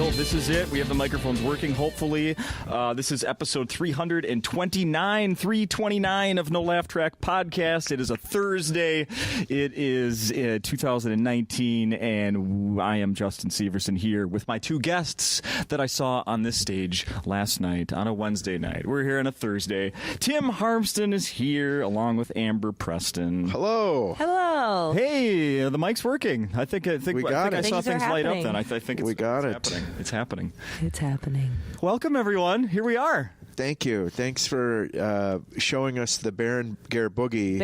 This is it. We have the microphones working, hopefully. This is episode 329 of No Laugh Track Podcast. It is a Thursday. It is 2019, and I am Justin Severson here with my two guests that I saw on this stage last night on a Wednesday night. We're here on a Thursday. Tim Harmston is here along with Amber Preston. Hello. Hello. Hey, the mic's working. I think I saw things light up then. I think it's happening. It's happening. It's happening. Welcome, everyone. Here we are. Thank you. Thanks for showing us the Berenguer Boogie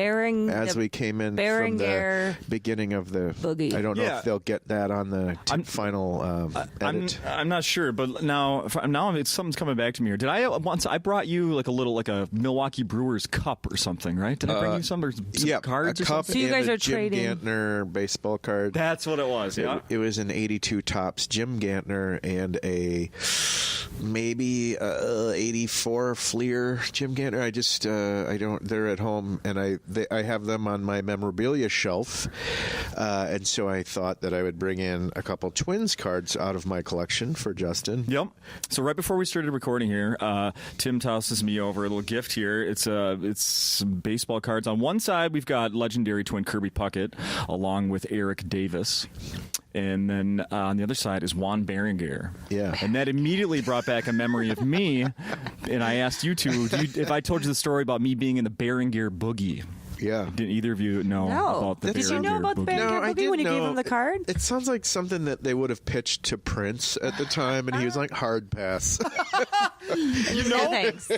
as we came in from the beginning of the Boogie. I don't know if they'll get that on the final edit. I'm not sure, but now something's coming back to me here. Did I brought you like a Milwaukee Brewers cup or something, right? Did I bring you some cards or cup something? So you guys are Jim trading Gantner baseball card. That's what it was. Yeah, it was an 82 Topps Jim Gantner and a maybe 84 Fleer Jim Gantner. I don't. They're at home, and I have them on my memorabilia shelf, and so I thought that I would bring in a couple Twins cards out of my collection for Justin. Yep. So right before we started recording here, Tim tosses me over a little gift here. It's some baseball cards. On one side, we've got legendary twin Kirby Puckett along with Eric Davis. And then on the other side is Juan Berenguer. Yeah. And that immediately brought back a memory of me. And I asked you two, if I told you the story about me being in the Berenguer Boogie. Yeah. Did either of you know about the Berenguer Boogie? Did you know about the Berenguer Boogie when you gave him the card? It sounds like something that they would have pitched to Prince at the time, and he was like, hard pass. You know? Thanks.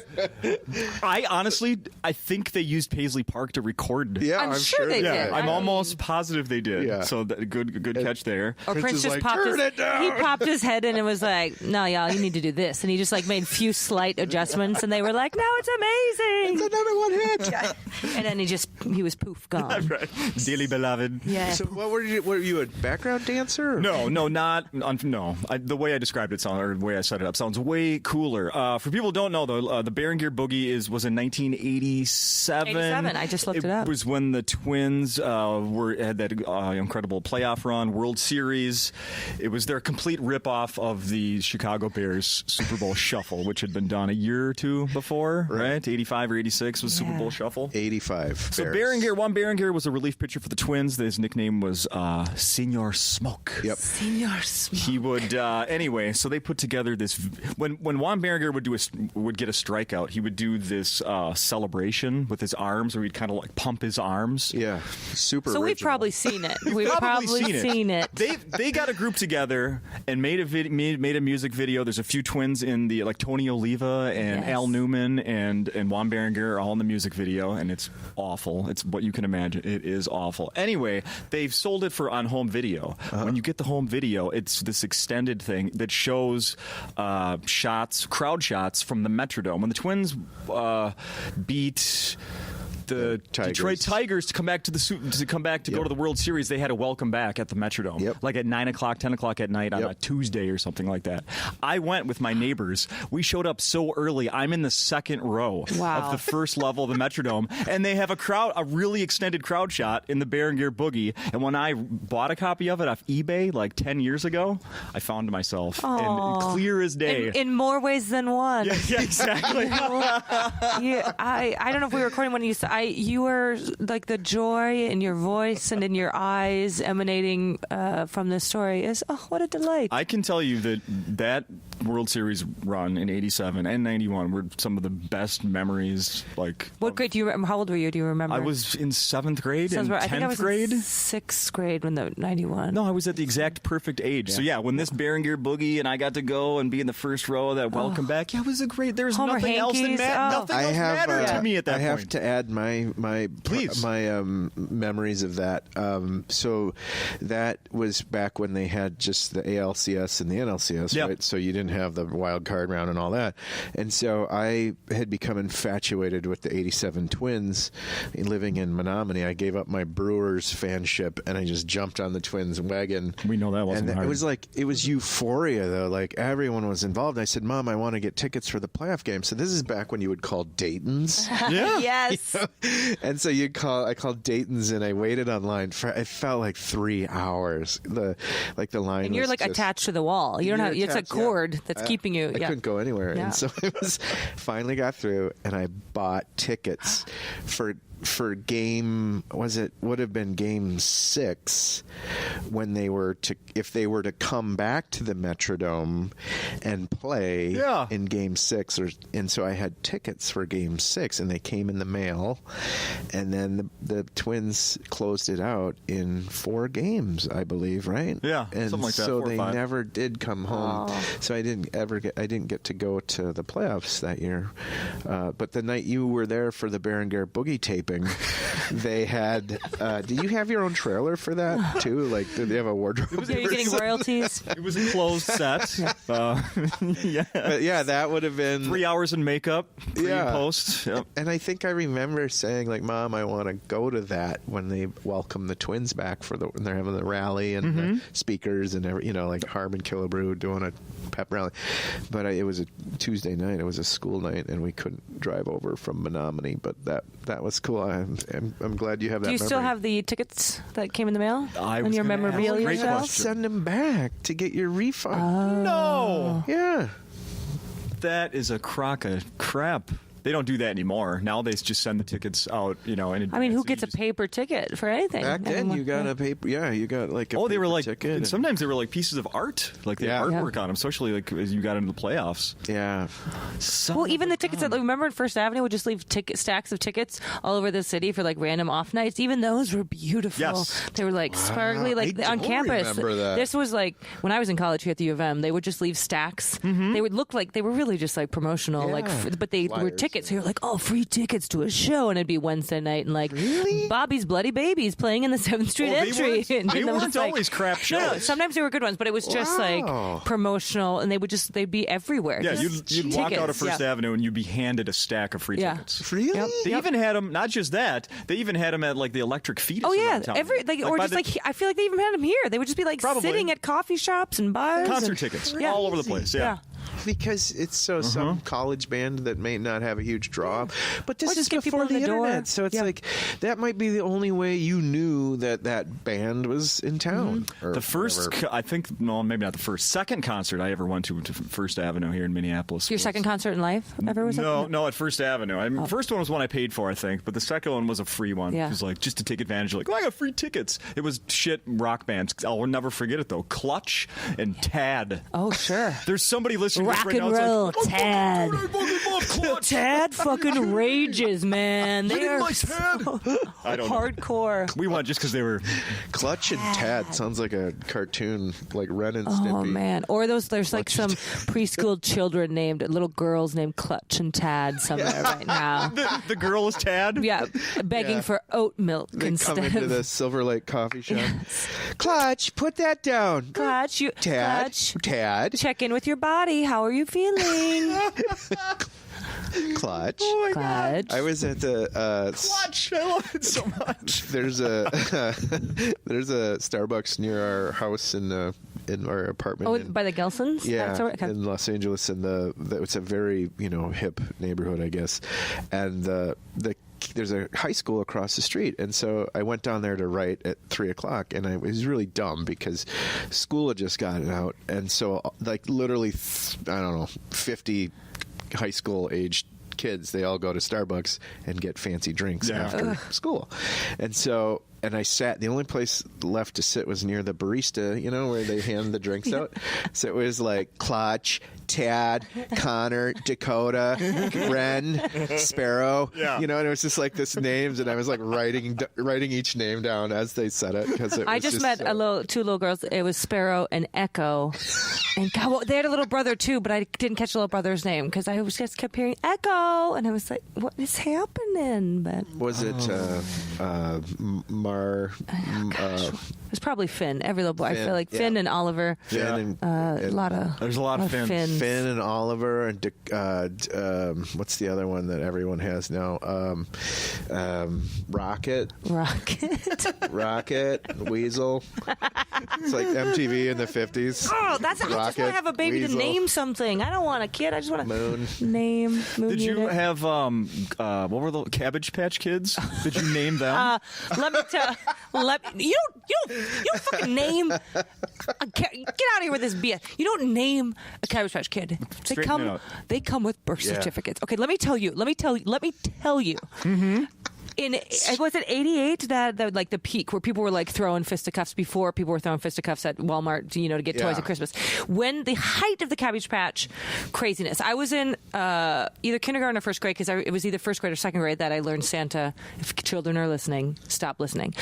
I think they used Paisley Park to record. Yeah, I'm sure they did. I'm almost positive they did. Yeah. So good catch there. Or Prince just popped his head in and was like, no, y'all, you need to do this. And he just made a few slight adjustments, and they were like, no, it's amazing. It's another one hit. Yeah. And then he was poof, gone. Right. Dearly beloved. Yeah. So what were you a background dancer? No. The way I described it or the way I set it up sounds way cooler. For people who don't know, though, the Berenguer Boogie was in 1987. 87. I just looked it up. It was when the Twins had that incredible playoff run, World Series. It was their complete ripoff of the Chicago Bears Super Bowl Shuffle, which had been done a year or two before, right? 85 or 86 was Super Bowl Shuffle. 85. So Juan Berenguer was a relief pitcher for the Twins. His nickname was Senor Smoke. Yep. Senor Smoke. He would anyway. So they put together this. When Juan Berenguer would get a strikeout, he would do this celebration with his arms, where he'd kind of pump his arms. Yeah, super. So original. we've probably seen it. We've probably seen it. They got a group together and made a music video. There's a few Twins in the Tony Oliva and Al Newman and Juan Berenguer are all in the music video, and it's awful. It's what you can imagine. It is awful. Anyway, they've sold it on home video. When you get the home video, it's this extended thing that shows crowd shots from the Metrodome. When the Twins beat the Detroit Tigers to come back to go to the World Series, they had a welcome back at the Metrodome, like at 9 o'clock, 10 o'clock at night on a Tuesday or something like that. I went with my neighbors. We showed up so early. I'm in the second row of the first level of the Metrodome, and they have a really extended crowd shot in the Berenguer Boogie. And when I bought a copy of it off eBay 10 years ago, I found myself, and clear as day. In more ways than one. Yeah, exactly. I don't know if we were recording when you were like the joy in your voice and in your eyes emanating from this story is what a delight. I can tell you that World Series run in 87 and 91 were some of the best memories. What grade do you remember? How old were you? Do you remember? I was in 7th grade and 10th I think I was grade. In 6th grade when the 91. No, I was at the exact perfect age. Yeah. So when this Berenguer Boogie and I got to go and be in the first row of that welcome back, it was a great. There's Homer nothing Hankies. else that mattered. Nothing else mattered to me at that point. I have to add my my Please. my memories of that. So that was back when they had just the ALCS and the NLCS, Yep. right? So you didn't have the wild card round and all that. And so I had become infatuated with the '87 Twins. Living in Menominee, I gave up my Brewers fanship and I just jumped on the Twins wagon. We know that wasn't And hard. it was euphoria though. Like everyone was involved. I said, "Mom, I want to get tickets for the playoff game." So this is back when you would call Dayton's. Yeah. Yes. And so I called Dayton's and I waited online for, it felt like 3 hours. The line And you're was like just, attached to the wall. You don't have. It's a attached, yeah. cord that's keeping you. I Yeah. couldn't go anywhere. Yeah. And so it was finally got through and I bought tickets for game, would have been game 6 when if they were to come back to the Metrodome and play in game 6 and so I had tickets for game 6 and they came in the mail and then the Twins closed it out in 4 games, I believe, right? Yeah, and something like that, so 4 or they 5. never did come home. So I didn't get to go to the playoffs that year. But the night you were there for the Berenguer Boogie taping, they had. Did you have your own trailer for that too? Like, did they have a wardrobe? Are you getting royalties? It was a closed set. Yeah. But yeah, that would have been 3 hours in makeup, pre and Yeah. post. Yep. And I think I remember saying, like, "Mom, I want to go to that when they welcome the Twins back when they're having the rally and the speakers and like Harmon Killebrew doing a pep rally." But it was a Tuesday night. It was a school night, and we couldn't drive over from Menominee. But that was cool. I'm glad you have that. Do you still memory. have the tickets that came in the mail? I And was your gonna ask. memorabilia Great shelf? question. Send them back to get your refund. No, Yeah. that is a crock of crap. They don't do that anymore. Now they just send the tickets out, in I mean, who advance. gets a paper ticket for anything? Back then, Anymore. you got a paper. Yeah, you got like a they were paper like, ticket. and- sometimes they were like pieces of art. Like they had Yeah. artwork on them, especially like as you got into the playoffs. Yeah. Well, even the tickets that remember in First Avenue would just leave stacks of tickets all over the city for like random off nights. Even those were beautiful. Yes. They were like sparkly, like I on don't campus. remember that. This was like when I was in college here at the U of M. They would just leave stacks. They would look like they were really just like promotional, like, Yeah. but they were Flyers. tickets. So you're like, oh, free tickets to a show, and it'd be Wednesday night, and like Really? Bobby's Bloody Babies playing in the 7th Street Oh, they entry. weren't- And they then it was weren't like- always crap No, shows. sometimes they were good ones, but it was just Wow. like promotional, and they'd be everywhere. Yeah, Just you'd walk out of tickets, First yeah. Avenue and you'd be handed a stack of free Yeah. tickets. Really? Yep. They even had them. Not just that. They even had them at like the Electric Fetus. Oh yeah, around town. or by just the- like I feel like they even had them here. They would just be like Probably. sitting at coffee shops and bars. concert and, tickets Yeah. all over the place. Yeah. Because it's some college band that may not have a huge draw, but this Or is just get people before in the the door. internet, so it's Yeah. like that might be the only way you knew that band was in town. Or The first, whatever. I think, no, maybe not the first, second concert I ever went to First Avenue here in Minneapolis. Your was- second concert in life ever was No, at First Avenue. I mean, first one was one I paid for, I think, but the second one was a free one. Yeah. It was like just to take advantage of, like, I got free tickets. It was shit rock bands. I'll never forget it though. Clutch and Tad. Oh sure. There's somebody listening to Rock this right and now. roll, It's like, Tad. I fucking love Clutch. Tad fucking rages, man. They Look at are my Tad. I don't know. hardcore. We went just because they were. Clutch and Tad sounds like a cartoon, like Ren and Stimpy. Oh man! Or there's like some preschool children named little girls named Clutch and Tad somewhere right now. The girl is Tad. Yeah, begging Yeah. for oat milk They instead come into of the Silver Lake coffee shop. Clutch, put that down. Clutch. Tad, Clutch. Tad, Check in with your body. How are you feeling? Clutch. Oh my God. Clutch. I was at the Clutch. I love it so much. there's a Starbucks near our house in our apartment. Oh, in- by the Gelsons? yeah, That's all right. Okay. in Los Angeles, and it's a very hip neighborhood, I guess, and there's a high school across the street, and so I went down there to write at 3:00, and I was really dumb because school had just gotten out, and so like literally, I don't know, 50 high school aged kids, they all go to Starbucks and get fancy drinks Yeah. after school. And so and I sat. The only place left to sit was near the barista, where they hand the drinks out. So it was like Clutch, Tad, Connor, Dakota, Ren, Sparrow. Yeah. And it was just like this names, and I was like writing each name down as they said it because I just met two little girls. It was Sparrow and Echo, and God, well, they had a little brother too, but I didn't catch the little brother's name because I just kept hearing Echo, and I was like, "What is happening?" But was it it was probably Finn. Every little boy. I feel like Finn and Oliver. Finn a lot of. There's a lot of Finns. Finn and Oliver and what's the other one that everyone has now? Rocket, Weasel. It's like MTV in the 50s. Oh, I just want to have a baby Weasel. to name something. I don't want a kid. I just want to Moon. Name. Moon Did you unit. have what were the Cabbage Patch Kids? Did you name them? Let me tell. You don't fucking name. Get out of here with this BS. You don't name a Cabbage Patch Kid. They come with birth certificates. Okay, let me tell you. Mm-hmm. Was it 88 that like the peak where people were like throwing fisticuffs before people were throwing fisticuffs at Walmart, to get toys at Christmas? When the height of the Cabbage Patch craziness, I was in either kindergarten or first grade because it was either first grade or second grade that I learned Santa. If children are listening, stop listening.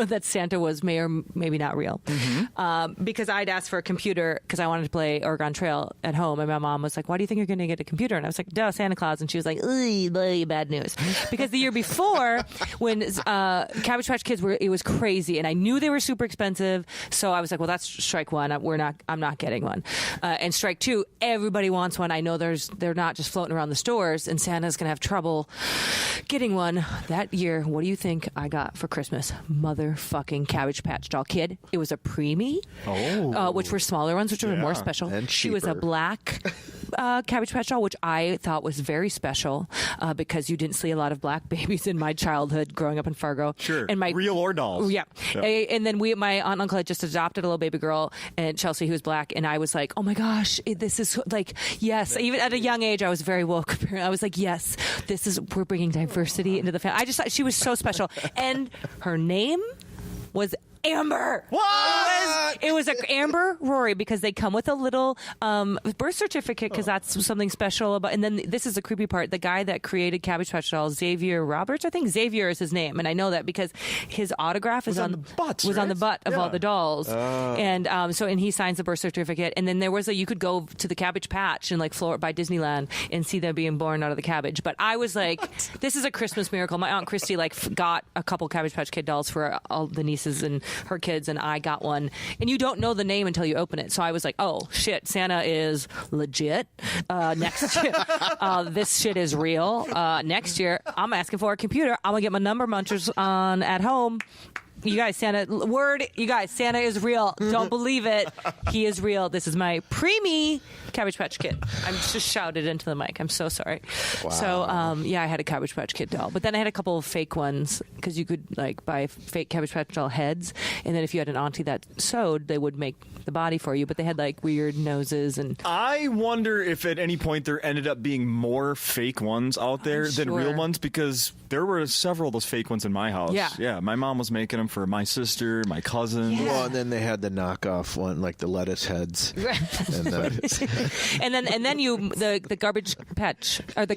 That Santa was may or maybe not real. Mm-hmm. Because I'd asked for a computer because I wanted to play Oregon Trail at home, and my mom was like, "Why do you think you're going to get a computer?" And I was like, "Duh, Santa Claus." And she was like, "Ugh, bad news," because the year before. When Cabbage Patch Kids it was crazy, and I knew they were super expensive, so I was like, well, that's strike one. I'm not getting one. And strike two, everybody wants one. I know they're not just floating around the stores, and Santa's gonna have trouble getting one. That year, what do you think I got for Christmas? Motherfucking Cabbage Patch doll kid. It was a preemie, which were smaller ones, which were more special. And she was a black Cabbage Patch doll, which I thought was very special because you didn't see a lot of black babies in my childhood growing up in Fargo. Sure. And my real or dolls. Yeah. And then my aunt and uncle had just adopted a little baby girl, and Chelsea, who was black, and I was like, oh my gosh, this is like, yes. Even at a young age, I was very woke. I was like, yes, we're bringing diversity into the family. I just thought she was so special. And her name was Amber. What? It was Amber Rory because they come with a little birth certificate because that's something special about. And then this is the creepy part: the guy that created Cabbage Patch dolls, Xavier Roberts, I think Xavier is his name, and I know that because his autograph was on the butt of all the dolls, and and he signs the birth certificate. And then there was you could go to the Cabbage Patch in like Florida by Disneyland and see them being born out of the cabbage. But I was like, this is a Christmas miracle. My Aunt Christy got a couple Cabbage Patch Kid dolls for all the nieces and her kids, and I got one, and you don't know the name until you open it. So I was like, oh shit, Santa is legit. Next year, this shit is real. Next year, I'm asking for a computer. I'm gonna get my number munchers on at home. You guys, Santa is real. Don't believe it. He is real. This is my preemie Cabbage Patch Kid. I'm just shouted into the mic. I'm so sorry. Wow. So, I had a Cabbage Patch Kid doll. But then I had a couple of fake ones because you could buy fake Cabbage Patch doll heads. And then if you had an auntie that sewed, they would make the body for you. But they had weird noses. And I wonder if at any point there ended up being more fake ones out there than real ones, because there were several of those fake ones in my house. Yeah. My mom was making them for my sister, my cousin. Yeah. Well, and then they had the knockoff one, like the lettuce heads. and then the Garbage Patch or the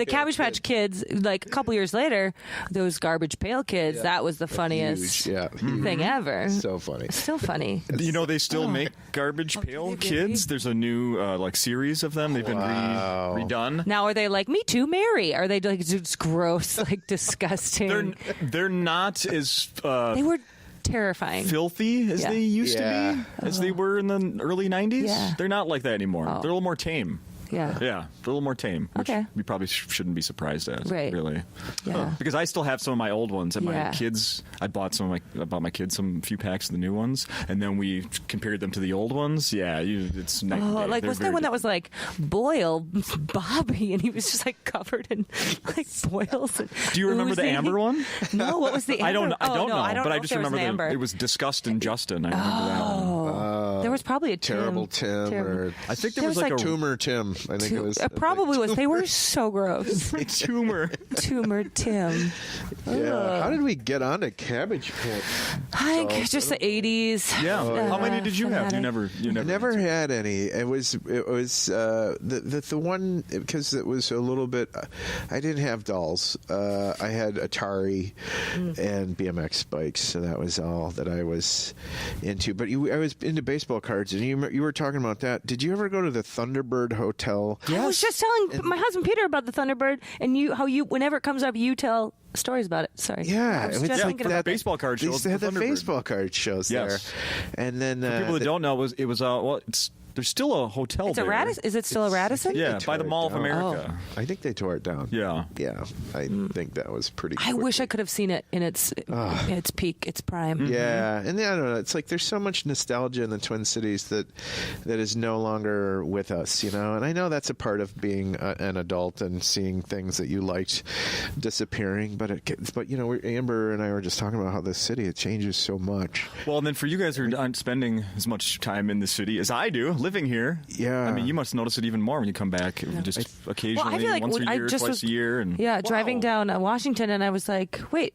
Cabbage Patch Kids. Like a couple years later, those Garbage Pail Kids. That was the funniest thing ever. So funny. Still funny. They still make Garbage Pail Kids. There's a new series of them. They've been redone. Now are they like Me Too, Mary? Are they just gross, disgusting? They're not as they were terrifying, filthy as they used to be, as they were in the early 90s. Yeah. They're not like that anymore. They're a little more tame. Yeah. Yeah, a little more tame, which we probably shouldn't be surprised at, really. Yeah. Because I still have some of my old ones, and my kids, I bought my kids a few packs of the new ones, and then we compared them to the old ones. Yeah, it's night and day. Was there one that was Boyle Bobby, and he was just covered in boils? And do you remember the Amber one? No, what was the Amber? I don't know, but I just remember it was Disgust and Justin. I remember that one. There was probably a Terrible Tim. Or I think there was like a Tumor Tim. I think it was. It probably was. They were so gross. tumor. Tumor Tim. Yeah. Ugh. How did we get on to Cabbage Patch? I think just the 80s. Yeah. How many did you have? Fanatic. You never had any. It was the one, because it was a little bit. I didn't have dolls. I had Atari and BMX bikes, so that was all that I was into. But I was into baseball cards, and you were talking about that. Did you ever go to the Thunderbird Hotel? Yes. I was just telling my husband Peter about the Thunderbird, and how you whenever it comes up, you tell stories about it. Sorry. Yeah, I was it was just like thinking that about baseball card shows. They had the Thunderbird. baseball card shows there, and then for people that don't know, it was there's still a hotel It's a there. Radisson. Is it still a Radisson? Yeah, by the Mall of down. America. I think they tore it down. Yeah. Yeah, I think that was pretty. I wish I could have seen it in its peak, its prime. Yeah, and I don't know. It's like there's so much nostalgia in the Twin Cities that is no longer with us, you know. And I know that's a part of being an adult and seeing things that you liked disappearing. But you know, Amber and I were just talking about how this city, it changes so much. Well, and then for you guys who aren't spending as much time in the city as I do, living here. Yeah. I mean, you must notice it even more when you come back. Just occasionally, Well, I feel like once a I year, just twice was- a year, and Driving down Washington, and I was like, wait.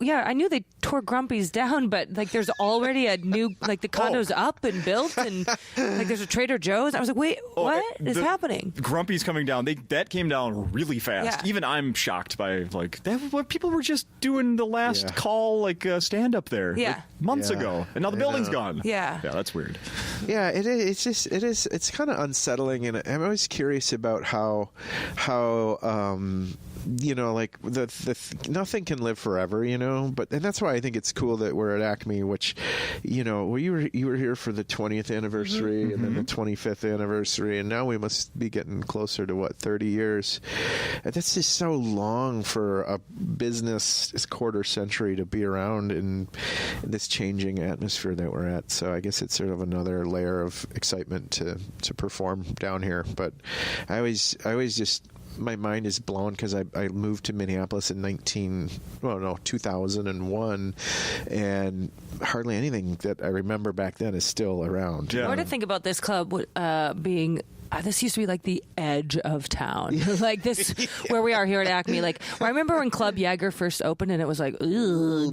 Yeah, I knew they tore Grumpy's down, but like there's already a new, like the condo's up and built, and like there's a Trader Joe's. I was like, wait, what is happening? Grumpy's coming down. That came down really fast. Yeah. Even I'm shocked by like that. What people were just doing the last call stand up there months ago, and now the building's gone. Yeah, that's weird. Yeah, it is. It's kind of unsettling, and I'm always curious about how you know, like nothing can live forever, you know. And that's why I think it's cool that we're at Acme, which, you know, you were here for the 20th anniversary and then the 25th anniversary, and now we must be getting closer to 30 years. And that's just so long for a business quarter century to be around in this changing atmosphere that we're at. So I guess it's sort of another layer of excitement to perform down here. But I always just. My mind is blown because I moved to Minneapolis in 2001, and hardly anything that I remember back then is still around. Yeah. What to think about this club being? This used to be like the edge of town, like this where we are here at Acme. Like I remember when Club Jaeger first opened, and it was like, ugh,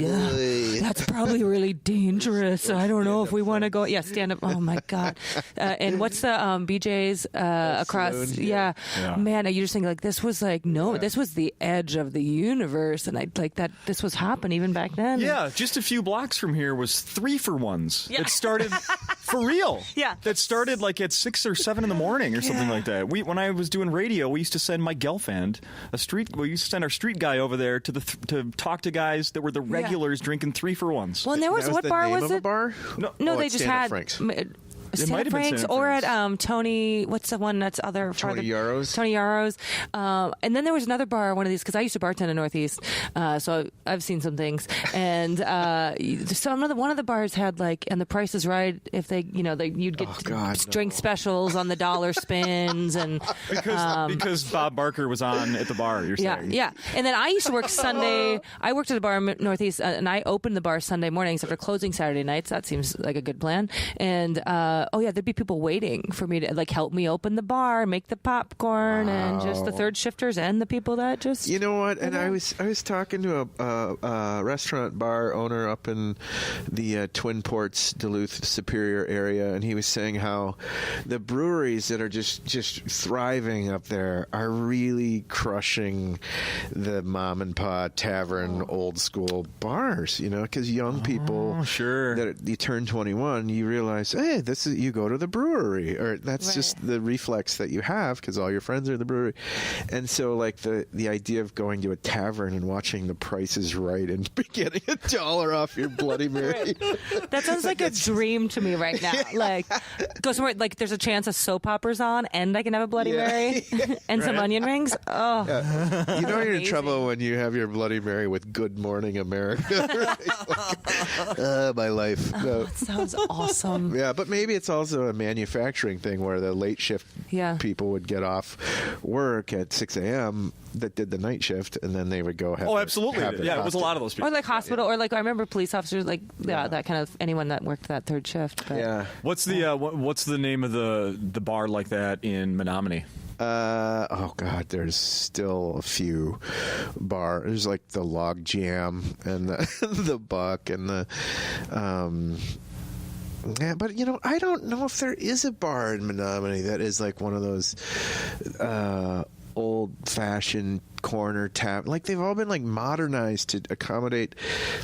that's probably really dangerous. I don't know if we want to go. Yeah, stand up. Oh my god! And what's the BJ's across? Saloon, yeah, man, you just think like this was like this was the edge of the universe, and I like that this was happening even back then. Yeah, just a few blocks from here was 3-for-1s. Yeah. It started for real. Yeah. That started like at 6 or 7 in the morning or something like that. When I was doing radio, we used to send my girlfriend we used to send our street guy over there to talk to guys that were the regulars drinking 3-for-1s. Well, and there was what the bar name was of it? A bar? No, they it's just Santa had. Frank's. Santa Frank's or at Tony, what's the one that's other farther? Tony Yarrow's. Tony Yarrow's. And then there was another bar, one of these, because I used to bartend in Northeast, so I've seen some things. And one of the bars had like, and the Price is Right, if they, you know, you'd get drink specials on the dollar spins. And because Bob Barker was on at the bar, you're saying. Yeah. And then I used to work Sunday. I worked at a bar in Northeast, and I opened the bar Sunday mornings after closing Saturday nights. That seems like a good plan. And there'd be people waiting for me to like help me open the bar, make the popcorn, and just the third shifters and the people that just. You know what? And I was talking to a restaurant bar owner up in the Twin Ports, Duluth, Superior area, and he was saying how the breweries that are just thriving up there are really crushing the mom and pop tavern old school bars. You know, because young people, that you turn 21, you realize, hey, you go to the brewery, or that's just the reflex that you have because all your friends are in the brewery. And so like the idea of going to a tavern and watching The Price is Right and getting $1 off your Bloody Mary. That sounds like a dream to me right now. Like go somewhere like there's a chance a soap opera's on and I can have a Bloody Mary and some onion rings. Oh, you know you're in trouble when you have your Bloody Mary with Good Morning America. Right? My life. No. That sounds awesome. Yeah, but maybe maybe it's also a manufacturing thing where the late shift people would get off work at 6 a.m. that did the night shift, and then they would go have. Oh, absolutely. Yeah, it was a lot of those people. Or like hospital, or like I remember police officers, like that kind of anyone that worked that third shift. But. Yeah. What's the name of the bar like that in Menominee? Oh God, there's still a few bars. There's like the Log Jam and the Buck and the. Yeah, but I don't know if there is a bar in Menominee that is like one of those old-fashioned corner tap. Like they've all been like modernized to accommodate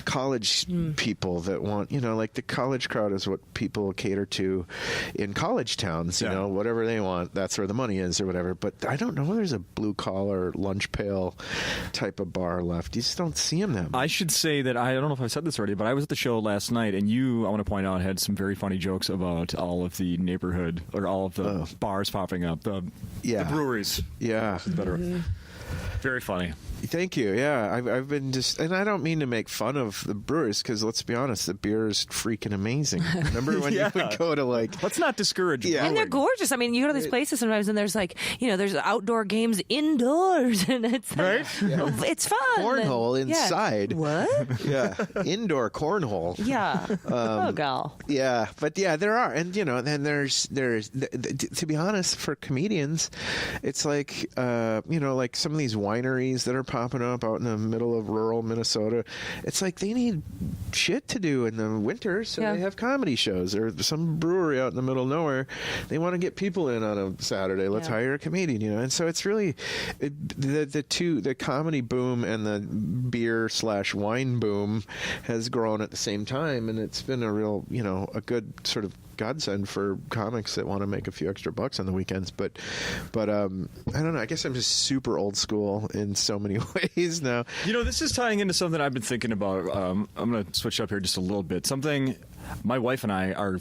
college people that want, like the college crowd is what people cater to in college towns. Whatever they want, that's where the money is or whatever. But I don't know if there's a blue-collar lunch pail type of bar left. You just don't see them that much. I should say that I don't know if I said this already, but I was at the show last night, and I want to point out, had some very funny jokes about all of the neighborhood or all of the bars popping up, the breweries. Yeah. Better. Very funny. Thank you. Yeah, I've been and I don't mean to make fun of the brewers because let's be honest, the beer is freaking amazing. Remember when you would go to let's not discourage. Yeah, and they're gorgeous. I mean, you go to these places sometimes, and there's like there's outdoor games indoors, and it's right. It's fun. Cornhole inside. What? Yeah, indoor cornhole. Yeah. Oh, gal. Yeah, but there are, and then there's to be honest, for comedians, it's like like some of these wineries that are popping up out in the middle of rural Minnesota. It's like they need shit to do in the winter, so they have comedy shows. Or some brewery out in the middle of nowhere, they want to get people in on a Saturday. Let's hire a comedian, And so it's really the comedy boom and the beer/wine boom has grown at the same time, and it's been a real a good sort of godsend for comics that want to make a few extra bucks on the weekends. But I don't know. I guess I'm just super old school in so many ways now. This is tying into something I've been thinking about. I'm going to switch up here just a little bit. Something my wife and I are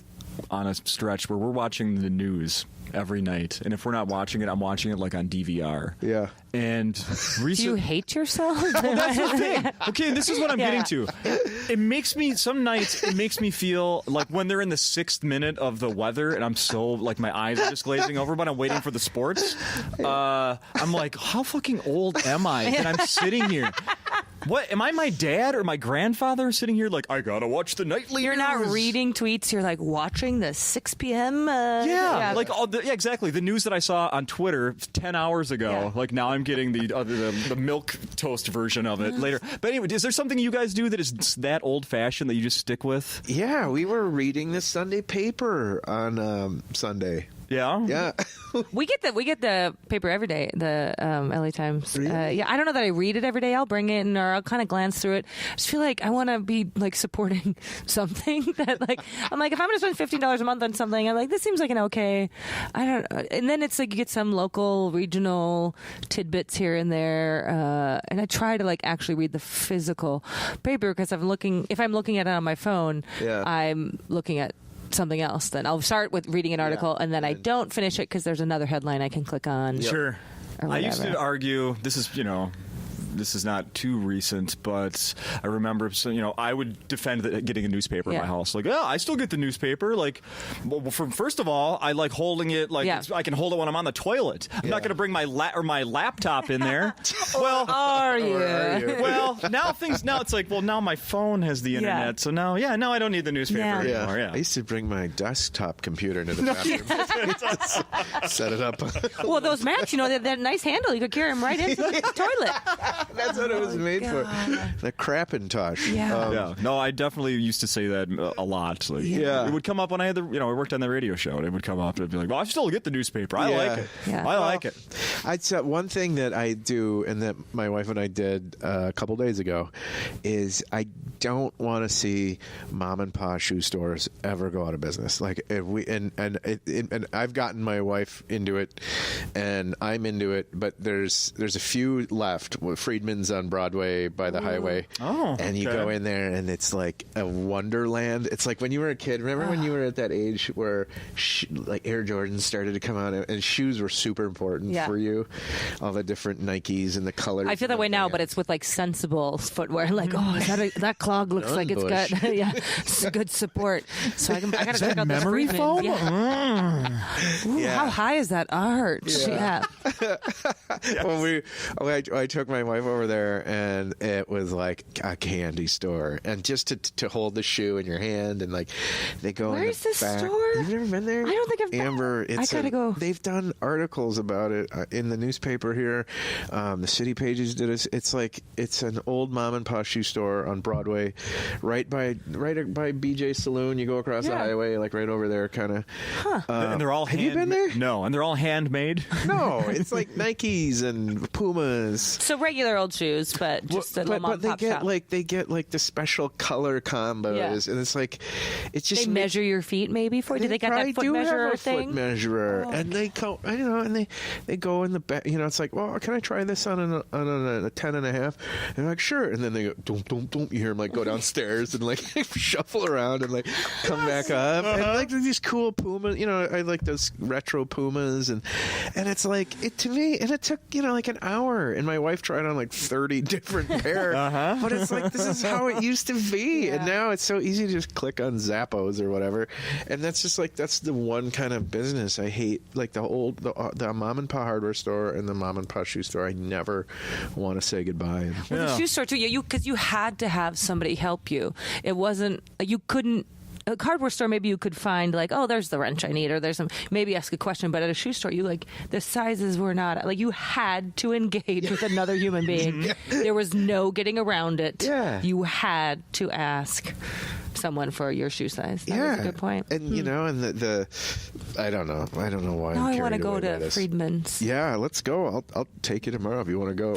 on a stretch where we're watching the news every night, and if we're not watching it, I'm watching it like on DVR. Yeah. And do you hate yourself? Well, that's the thing. Okay, this is what I'm getting to. It makes me feel like when they're in the 6th minute of the weather, and I'm so like my eyes are just glazing over, but I'm waiting for the sports. I'm like, how fucking old am I? And I'm sitting here. What am I? My dad or my grandfather sitting here like I gotta watch the nightly. You're news. not reading tweets. You're like watching the 6 p.m. Like exactly the news that I saw on Twitter 10 hours ago. Yeah. Like now I'm getting the milk toast version of it later. But anyway, is there something you guys do that is that old fashioned that you just stick with? Yeah, we were reading the Sunday paper on Sunday. Yeah. Yeah. we get the paper every day, the LA Times. Really? I don't know that I read it every day. I'll bring it or I'll kind of glance through it. I just feel like I want to be like supporting something that like I'm like if I'm going to spend $15 a month on something, I'm like this seems like an okay. I don't know. And then it's like you get some local regional tidbits here and there, and I try to like actually read the physical paper because if I'm looking at it on my phone, I'm looking at something else. Then I'll start with reading an article and then I don't finish it because there's another headline I can click on. Sure. I used to argue this is not too recent, but I remember, I would defend getting a newspaper in my house. Like, I still get the newspaper. Like, first of all, I like holding it. Like, I can hold it when I'm on the toilet. I'm not going to bring my laptop in there. Well, are you? Well, now it's like, well, now my phone has the internet, so now I don't need the newspaper anymore. Yeah. I used to bring my desktop computer into the bathroom. Set it up. Well, those maps, that nice handle, you could carry them right into the toilet. That's what it was made for. The Crapintosh. Yeah. No, I definitely used to say that a lot. Like, it would come up when I had I worked on the radio show, and it would come up, and I'd be like, well, I still get the newspaper. I like it. Yeah. I like it. I'd say one thing that I do, and that my wife and I did a couple days ago, is I don't want to see mom and pop shoe stores ever go out of business. Like if we and I've gotten my wife into it, and I'm into it, but there's a few left. Friedman's on Broadway by the highway. Oh, and you go in there and it's like a wonderland. It's like when you were a kid. Remember when you were at that age where like Air Jordans started to come out and shoes were super important for you? All the different Nikes and the colors. I feel that way now, but it's with like unbendable footwear. Like, that clog looks like it's got it's good support. So I got to check out this memory foam. Yeah. Ooh, how high is that arch? Yeah. Well, I took my wife over there, and it was like a candy store, and just to hold the shoe in your hand, and like they go. Where's this back. store? You've never been there? I don't think I've been. Amber, I gotta go. They've done articles about it in the newspaper here. The City Pages did it. It's an old mom and pop shoe store on Broadway, right by BJ Saloon. You go across the highway, like right over there, kind of. And they're all have you been there? No, and they're all handmade. No, it's like Nikes and Pumas. So regular old shoes, but just a little but they pop get shop. they get the special color combos, and it's like it's just They measure your feet maybe for. Do they got that foot measurer thing? Foot measurer, Oh, and they go, and they go in the back. It's like, well, can I try this on a 10.5? And they're like, sure. And then they go, don't. You hear them like go downstairs and like shuffle around and like come back up. And like these cool Puma, I like those retro Pumas, and it's like it to me. And it took like an hour, and my wife tried on like 30 different pair. But it's like this is how it used to be, and now it's so easy to just click on Zappos or whatever. And that's just like that's the one kind of business I hate, like the mom and pop hardware store and the mom and pop shoe store. I never want to say goodbye. Well, the shoe store too. Because you had to have somebody help you. It wasn't you couldn't. A hardware store, maybe you could find like, oh, there's the wrench I need, or there's some, maybe ask a question. But at a shoe store, the sizes were not like, you had to engage with another human being. There was no getting around it. Yeah. You had to ask someone for your shoe size. That was a good point. And and the I don't know why. Now I'm I want to carried go away by to this. Friedman's. Yeah, let's go. I'll take you tomorrow if you want to go.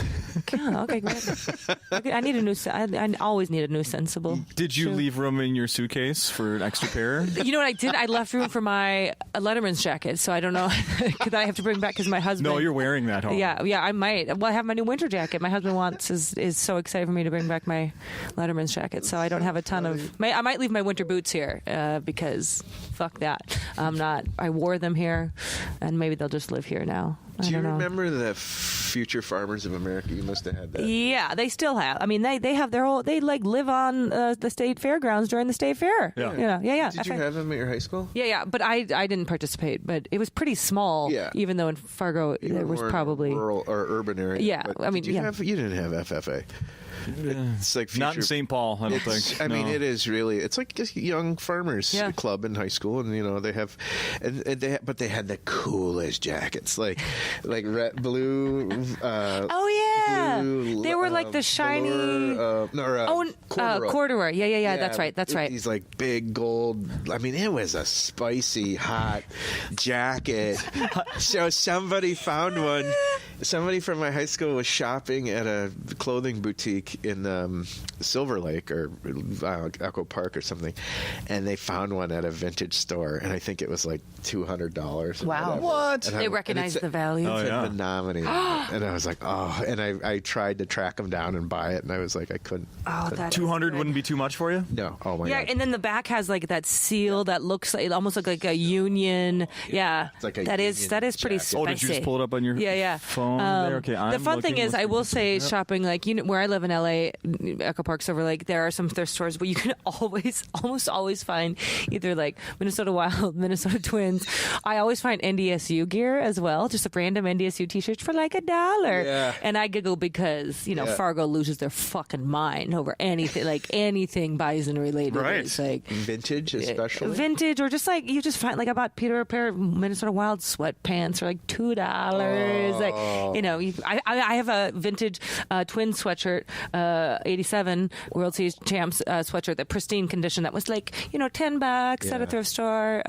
Okay, great. I need a new. I always need a new sensible. Did you leave room in your suitcase for an extra pair? You know what I did? I left room for my Letterman's jacket, so I don't know because I have to bring back because my husband. No, you're wearing that home. Yeah, I might. Well, I have my new winter jacket. My husband is so excited for me to bring back my Letterman's jacket, so I don't have a ton of. I might leave my winter boots here because fuck that. I'm not. I wore them here, and maybe they'll just live here now. Do you I don't know. remember the Future Farmers of America? You must have had that. Yeah, they still have. I mean, they have their whole. They like live on the state fairgrounds during the state fair. Yeah. Yeah. Did you have them at your high school? Yeah, but I didn't participate. But it was pretty small. Yeah. Even though in Fargo there was More in a probably rural or urban area. Yeah, But I mean, you didn't have FFA. It's like Not in St. Paul, I don't think. I mean, No. it is really. It's like a young farmers club in high school, and they have, but they had the coolest jackets, like red, blue. Oh yeah, blue, they were like the shiny. Corduroy. Yeah. That's right. These like big gold. I mean, it was a spicy hot jacket. So somebody found one. Somebody from my high school was shopping at a clothing boutique in Silver Lake or Echo Park or something, and they found one at a vintage store, and I think it was like $200. Wow. What? They recognized the value. It's yeah. a Menominee, and I was like, oh, and I tried to track them down and buy it, and I was like, I couldn't. Oh, that 200 wouldn't be too much for you? No. Oh my god. And then the back has like that seal that looks like it almost like a union. Yeah, It's like a that is union pretty jacket. spicy. Oh, did you just pull it up on your phone there? Okay, the fun thing is, I will say, Yep. shopping like where I live in LA, Echo Park, Silver Lake, there are some thrift stores where you can almost always find either like Minnesota Wild, Minnesota Twins. I always find NDSU gear as well, just a random NDSU T-shirt for like $1. Yeah. And I giggle because Fargo loses their fucking mind over anything bison related. Right. It's like Vintage, especially. vintage, or just like you just find like I bought Peter a pair of Minnesota Wild sweatpants for like $2. Like I have a vintage twin sweatshirt, 87 World Series Champs sweatshirt, that pristine condition that was like $10 at a thrift store.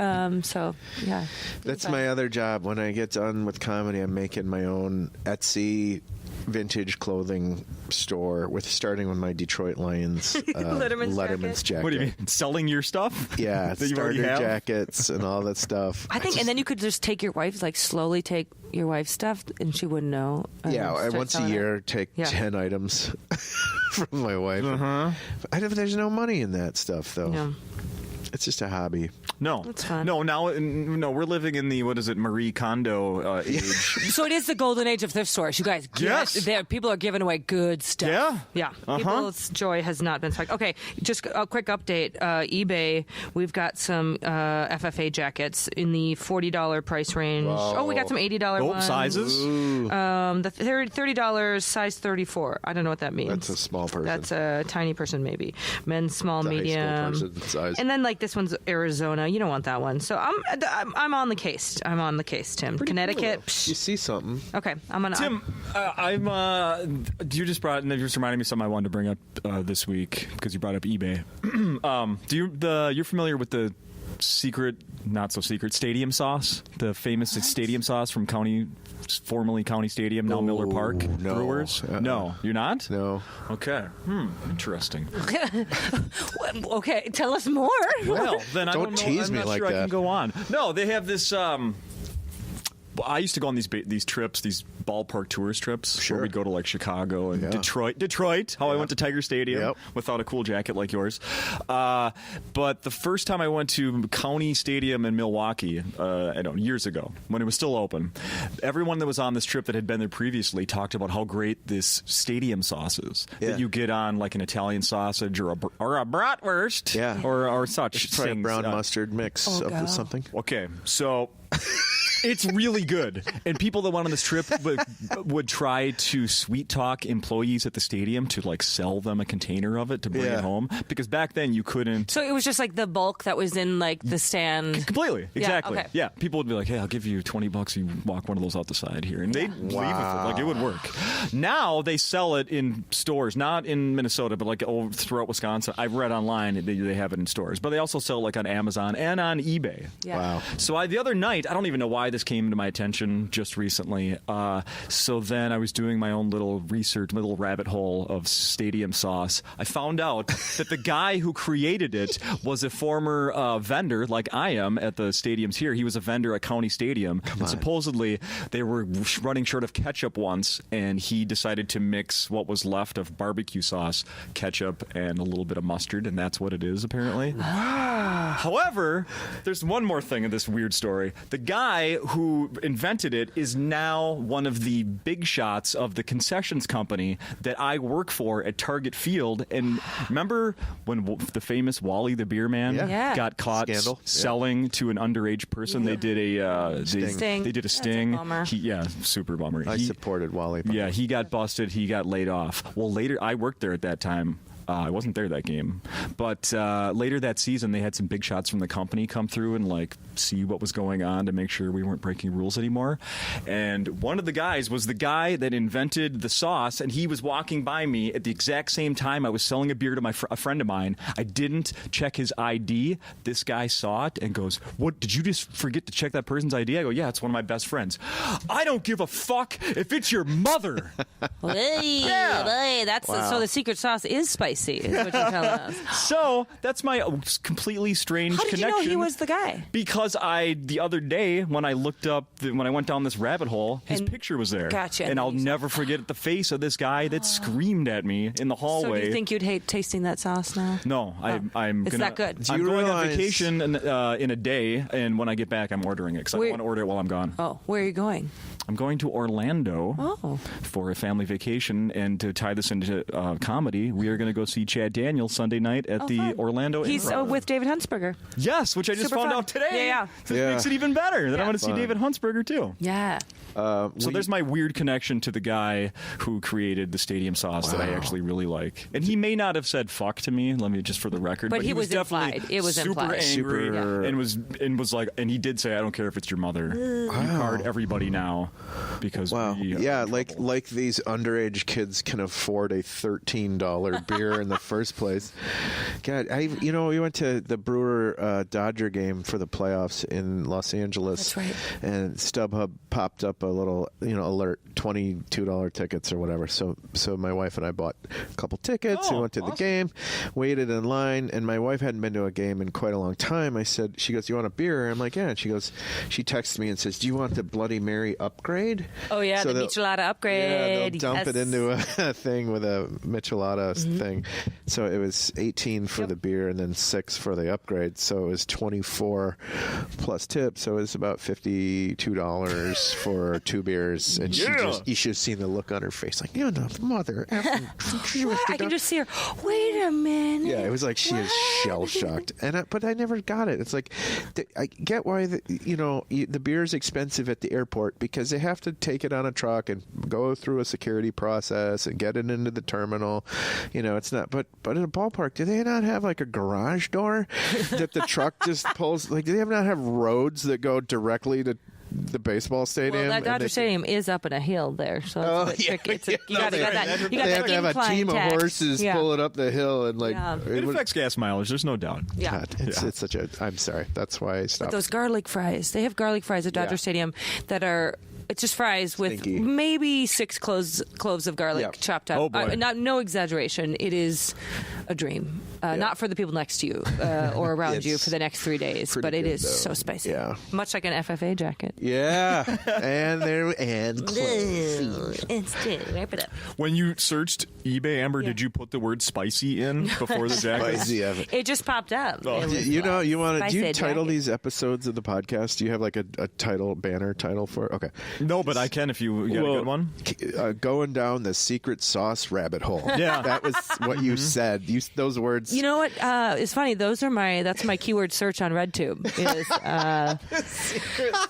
So yeah, That's my other job. When I get done with comedy, I'm making my own Etsy vintage clothing store starting with my Detroit Lions Letterman's jacket. What do you mean? Selling your stuff? Yeah, that you already starter have? jackets and all that stuff. I think, and then you could just take your wife's, like slowly take your wife's stuff, and she wouldn't know. Yeah, I start once a selling it. year take 10 items from my wife. There's no money in that stuff, though. Yeah. It's just a hobby. No. That's fun. No, no, we're living in the, what is it, Marie Kondo age. So it is the golden age of thrift stores. You guys, Yes. People are giving away good stuff. Yeah. Yeah. People's joy has not been spiked. Okay, just a quick update. eBay, we've got some FFA jackets in the $40 price range. Wow. Oh, we got some $80 ones. Sizes? The $30, size 34. I don't know what that means. That's a small person. That's a tiny person, maybe. Men's small, It's a high school medium. person size. And then like this one's Arizona. You don't want that one. So I'm on the case. I'm on the case, Tim. Connecticut. Cool. You see something. Okay, I'm gonna. Tim, you just reminded me of something I wanted to bring up this week because you brought up eBay. You're familiar with the not so secret stadium sauce, the famous stadium sauce from formerly County Stadium, now Miller Park no. Brewers? No, you're not? No. Okay. Interesting. Okay, tell us more. Well, then I Don't don't know. tease I'm me not like sure I that. can go on. No, they have this. I used to go on these trips, these ballpark tourist trips, Sure. where we'd go to like Chicago and Yeah. Detroit. How I went to Tiger Stadium Yep. without a cool jacket like yours. But the first time I went to County Stadium in Milwaukee, years ago when it was still open, everyone that was on this trip that had been there previously talked about how great this stadium sauce is that you get on like an Italian sausage or a bratwurst, Yeah. or such. It's probably a things. brown mustard mix of something. Okay, so it's really good. And people that went on this trip would try to sweet talk employees at the stadium to like sell them a container of it to bring it home. Because back then you couldn't. So it was just like the bulk that was in like the stand. Completely. Exactly. okay. Yeah. People would be like, hey, I'll give you $20. You walk one of those out the side here. And they'd leave with it. Like it would work. Now they sell it in stores, not in Minnesota, but like throughout Wisconsin. I've read online they have it in stores. But they also sell like on Amazon and on eBay. Yeah. Wow. So the other night, I don't even know why this came to my attention just recently. So then I was doing my own little research, my little rabbit hole of stadium sauce. I found out that the guy who created it was a former vendor, like I am at the stadiums here. He was a vendor at County Stadium. And supposedly they were running short of ketchup once, and he decided to mix what was left of barbecue sauce, ketchup, and a little bit of mustard, and that's what it is, apparently. However, there's one more thing in this weird story. The guy who invented it is now one of the big shots of the concessions company that I work for at Target Field. And remember when the famous Wally the Beer Man Yeah. got caught Scandal. selling to an underage person? They did a Sting. They did a That's a sting. bummer. Super bummer. I supported Wally. Yeah, he got busted. He got laid off. Well, later, I worked there at that time. I wasn't there that game, but later that season they had some big shots from the company come through and like see what was going on to make sure we weren't breaking rules anymore. And one of the guys was the guy that invented the sauce, and he was walking by me at the exact same time I was selling a beer to a friend of mine. I didn't check his ID. This guy saw it and goes, "What? Did you just forget to check that person's ID?" I go, "Yeah, it's one of my best friends." I don't give a fuck if it's your mother. That's so the secret sauce is spicy. Is what you're telling us. So that's my completely strange How did connection. you know he was the guy? Because the other day when I looked up, when I went down this rabbit hole, his picture was there. Gotcha. And I'll never forget the face of this guy that screamed at me in the hallway. So do you think you'd hate tasting that sauce now? No, I'm It's gonna. that good. I'm you going on realize- vacation in a day, and when I get back, I'm ordering it because I Where- want to order it while I'm gone. Oh, where are you going? I'm going to Orlando Oh. for a family vacation, and to tie this into comedy, we are going to go see Chad Daniels Sunday night at the fun. Orlando He's Improv. with David Huntsberger. Yes, which I just Super found fun. out today. Yeah. So it makes it even better that I want to see David Huntsberger too. Yeah. So there's my weird connection to the guy who created the stadium sauce that I actually really like. And he may not have said fuck to me, let me just for the record, But he was definitely implied. It was super implied. angry Super- and was like, and he did say, "I don't care if it's your mother. You card everybody now because Wow. we are Yeah, in like trouble." these underage kids can afford a $13 beer in the first place. God, we went to the Brewer Dodger game for the playoffs in Los Angeles. That's right. And StubHub popped up a little, alert, $22 tickets or whatever. So my wife and I bought a couple tickets. We went to the game, waited in line, and my wife hadn't been to a game in quite a long time. She goes, "You want a beer?" I'm like, "Yeah." And she texts me and says, "Do you want the Bloody Mary upgrade?" Oh, yeah, the Michelada upgrade. Yeah, they'll dump it into a thing with a Michelada thing. So it was 18 for the beer and then 6 for the upgrade. So it was 24 plus tip. So it was about $52 for 2 beers. And you should have seen the look on her face, like, mother. I can just see her. Wait a minute. Yeah, it was like she is shell shocked. But I never got it. It's like, I get why the beer is expensive at the airport, because they have to take it on a truck and go through a security process and get it into the terminal. It's not. But in a ballpark, do they not have like a garage door that the truck just pulls? Like, do they not have roads that go directly to the baseball stadium? Well, that Dodger Stadium is up in a hill there, so it's a bit tricky. You got that. You got they that have to have a team of horses pull it up the hill, and it affects gas mileage. There's no doubt. Yeah, God, it's such a. I'm sorry. That's why I stopped. But those garlic fries. They have garlic fries at Dodger Stadium that are. It's just fries with maybe 6 cloves of garlic chopped up. Oh, boy. No exaggeration. It is a dream. Not for the people next to you or around you for the next 3 days, but it is so spicy. Yeah. Much like an FFA jacket. Yeah. and wrap it up. When you searched eBay, Amber, did you put the word spicy in before the jacket? Spicy. It just popped up. Oh. Do you title these episodes of the podcast? Do you have like a banner title for it? Okay. No, but I can if you got a good one. Going down the secret sauce rabbit hole. Yeah. That was what you said. Those words. You know what? It's funny. That's my keyword search on RedTube. Is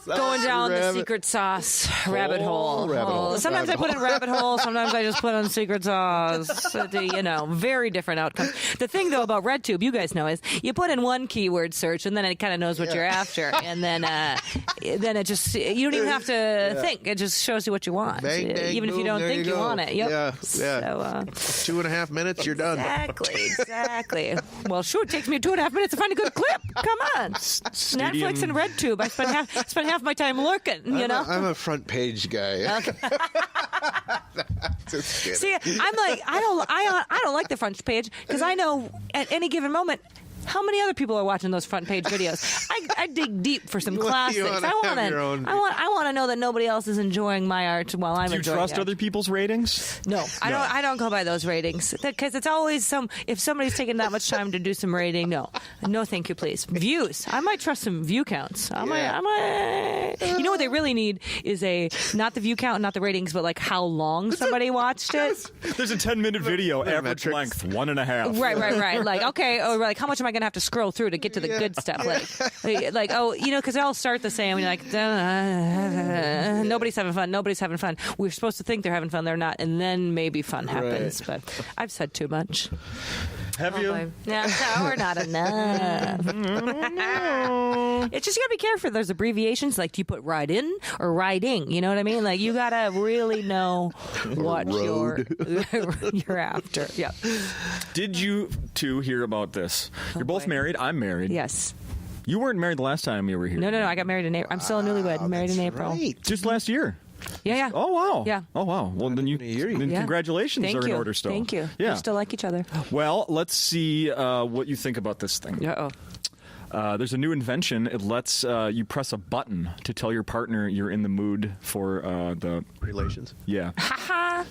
going down the secret sauce rabbit hole. Sometimes I put in rabbit hole. Sometimes I just put on secret sauce. Very different outcomes. The thing though about RedTube, you guys know, is you put in one keyword search and then it kind of knows what you're after, and then it just you don't even have to think. It just shows you what you want, bang, even if you don't think you want it. Yep. Yeah. So 2.5 minutes, you're done. Exactly. Well, sure, it takes me 2.5 minutes to find a good clip. Come on. Netflix and RedTube. I spend half my time lurking. I'm a front page guy. Okay. Just kidding. See, I'm like, I don't like the front page, because I know at any given moment how many other people are watching those front page videos. I dig deep for some classics. I want to know that nobody else is enjoying my art while I'm enjoying it. Do you trust other people's ratings? No, I don't go by those ratings, because it's always if somebody's taking that much time to do some rating. No, thank you, please. Views. I might trust some view counts. I might. You know what they really need is not the view count, not the ratings, but like how long somebody watched it. There's a 10-minute video, average length 1.5. Right. Like, okay, or like, how much am I going to have to scroll through to get to the good stuff? Like, because they all start the same. You're like, nobody's having fun. We're supposed to think they're having fun. They're not. And then maybe fun happens. Right. But I've said too much. Have you? No, or not enough. It's just you gotta be careful. There's abbreviations, like, do you put ride in or riding? You know what I mean? Like, you gotta really know what you're after. Yeah. Did you two hear about this? You're both married. I'm married. Yes. You weren't married the last time you were here. No. I got married in April. I'm still a newlywed. Married in April. Right. Just last year. Yeah. Oh, wow. Yeah. Oh, wow. Well, then congratulations are in order still. Thank you. Yeah. We still like each other. Well, let's see what you think about this thing. Uh-oh. There's a new invention. It lets you press a button to tell your partner you're in the mood for the relations. Yeah.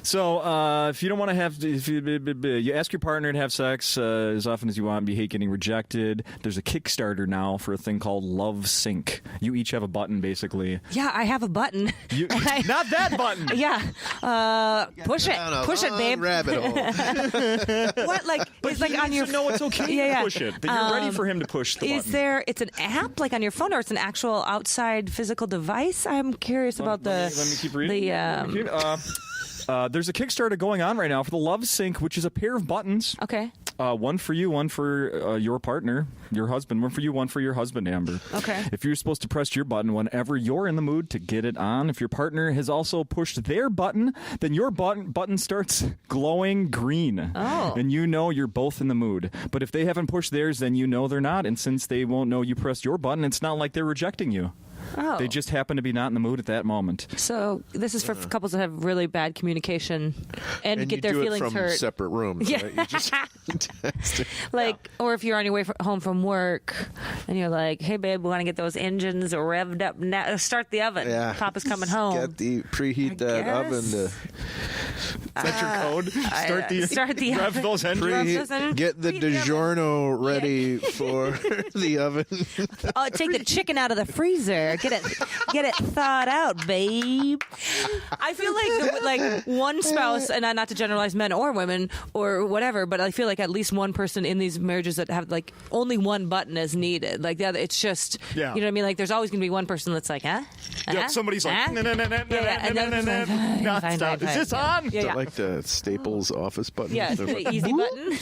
So if you don't want to have, if you ask your partner to have sex as often as you want, but you hate getting rejected, there's a Kickstarter now for a thing called Love Sync. You each have a button, basically. Yeah, I have a button. Not that button. Yeah. Push it, babe. Rabbit hole. What? Like, but it's like on your. No, it's okay to push it. That you're ready for him to push the button. It's an app like on your phone, or it's an actual outside physical device? I'm curious about let me keep reading. There's a Kickstarter going on right now for the Love Sync, which is a pair of buttons. Okay. One for you, one for your partner, your husband. One for you, one for your husband, Amber. Okay. If you're supposed to press your button whenever you're in the mood to get it on, if your partner has also pushed their button, then your button starts glowing green. Oh. And you know you're both in the mood. But if they haven't pushed theirs, then you know they're not. And since they won't know you pressed your button, it's not like they're rejecting you. Oh. They just happen to be not in the mood at that moment. So this is for couples that have really bad communication and get you their do feelings it from hurt. separate rooms. Yeah. Right? You just text it. Like, or if you're on your way home from work and you're like, "Hey, babe, we want to get those engines revved up now. Start the oven. Yeah. Papa's coming home." Preheat that oven to Is that your code? Start the oven. those engines. get the DiGiorno ready for the oven. Oh, take the chicken out of the freezer. Get it thawed out, babe. I feel like one spouse, and not to generalize men or women or whatever, but I feel like at least one person in these marriages that have like only one button is needed. Like the other, it's just, you know what I mean? Like there's always going to be one person that's like, huh? Yeah, somebody's like, and then nonstop. Is this on? Yeah. Like the Staples office button. Yeah, the easy button.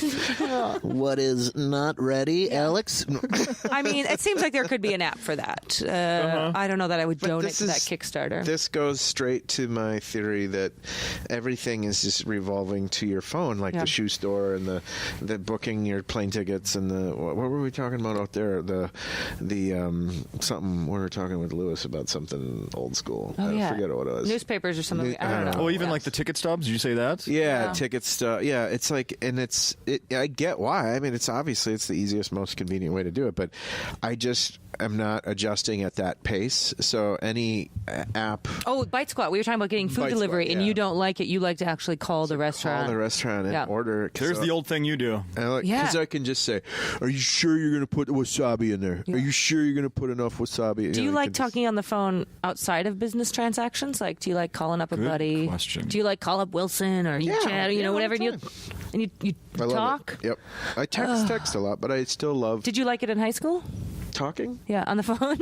What is not ready, Alex? I mean, it seems like there could be an app for that. I don't know that I would donate to that Kickstarter. This goes straight to my theory that everything is just revolving to your phone, like the shoe store and the booking your plane tickets and the what were we talking about out there? The something we were talking with Lewis about something old school. I forget what it was. Newspapers or something. I don't know. Oh, even like the ticket stubs. Did you say that? Yeah, ticket stuff. Yeah, it's like, and I get why. I mean, it's obviously it's the easiest, most convenient way to do it, but I just am not adjusting at that pace. So any app. Oh, Bite Squad. We were talking about getting food delivery, and you don't like it. You like to actually call the restaurant. Call the restaurant and order. There's the old thing you do. Because I can just say, "Are you sure you're going to put wasabi in there? Are you sure you're going to put enough wasabi?" Do you like talking on the phone outside of business transactions? Like, do you like calling up a buddy? Question. Do you like call up Wilson or you chat, whatever, and you talk? Yep. I text a lot, but I still love. Did you like it in high school? Talking? Yeah, on the phone.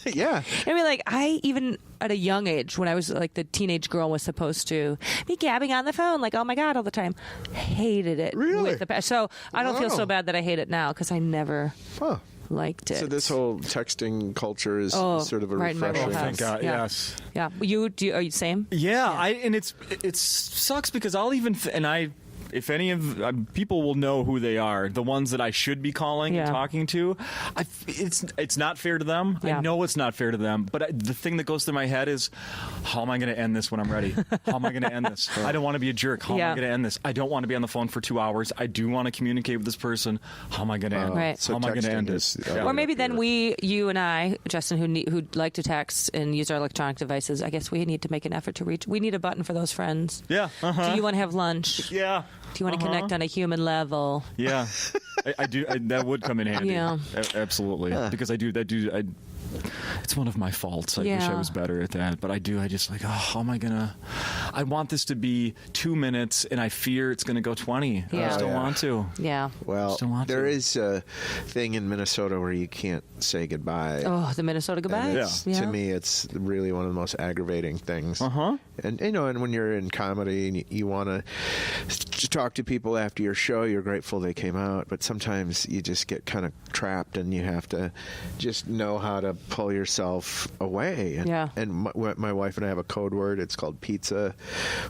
Yeah. I mean, like, I even at a young age, when I was like the teenage girl was supposed to be gabbing on the phone, like, oh my God, all the time. Hated it. Really? So I don't feel so bad that I hate it now because I never liked it. So this whole texting culture is sort of a right in my refreshing. wheelhouse. Thank God. Yeah. Yes. Yeah. Are you same? Yeah. It sucks because I'll even if any of people will know who they are, the ones that I should be calling and talking to, it's not fair to them. I know it's not fair to them. But the thing that goes through my head is, how am I going to end this when I'm ready? How am I going to end this? I don't want to be a jerk. How am I going to end this? I don't want to be on the phone for 2 hours. I do want to communicate with this person. How am I going to end Right. this? How am I going to end this? Or maybe then you and I, Justin, who like to text and use our electronic devices, I guess we need to make an effort to reach. We need a button for those friends. Yeah. Do you want to have lunch? Yeah. Do you want to connect on a human level? Yeah, I do. That would come in handy. Yeah. Absolutely. Because I do. It's one of my faults. I wish I was better at that. But I just like, how am I gonna? I want this to be 2 minutes, and I fear it's gonna go 20. Yeah. I just don't want to. Yeah. Well, there is a thing in Minnesota where you can't say goodbye. Oh, the Minnesota goodbye. To me, it's really one of the most aggravating things. And and when you're in comedy and you want to talk to people after your show, you're grateful they came out, but sometimes you just get kind of trapped, and you have to just know how to pull yourself away. And my wife and I have a code word. It's called pizza.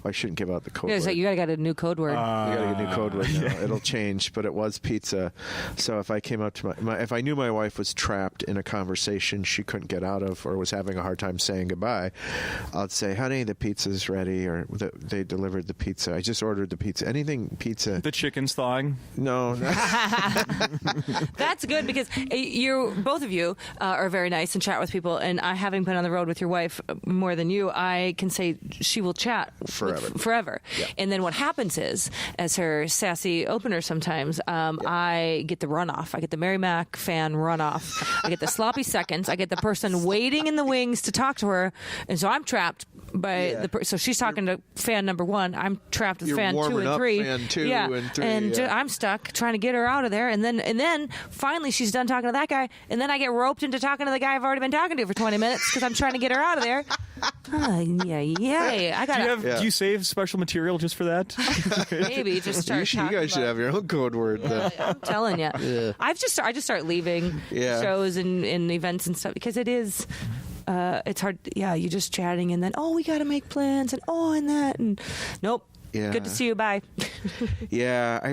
I shouldn't give out the code word. So you gotta get a new code word. We gotta get a new code word now. It'll change, but it was pizza. So if I came up to if I knew my wife was trapped in a conversation she couldn't get out of, or was having a hard time saying goodbye, I'd say, "Honey, the pizza's ready," or "They delivered the pizza. I just ordered the pizza." Anything pizza. The chicken's thawing. No. That's good because both of you are very nice and chat with people. And having been on the road with your wife more than you, I can say she will chat forever. Yeah. And then what happens is, as her sassy opener sometimes, I get the runoff. I get the Mary Mac fan runoff. I get the sloppy seconds. I get the person waiting in the wings to talk to her. And so I'm trapped by so she's talking to fan number 1. I'm trapped with fan 2 and 3. Fan 2 and 3. And I'm stuck trying to get her out of there. And then finally she's done talking to that guy. And then I get roped into talking to the guy I've already been talking to for 20 minutes because I'm trying to get her out of there. I got Do you save special material just for that? maybe just start you guys should have your own code word. I'm telling you. I just start leaving shows and events and stuff because it is. It's hard. Yeah, you're just chatting and then we got to make plans and that and nope. Yeah. Good to see you. Bye. Yeah, I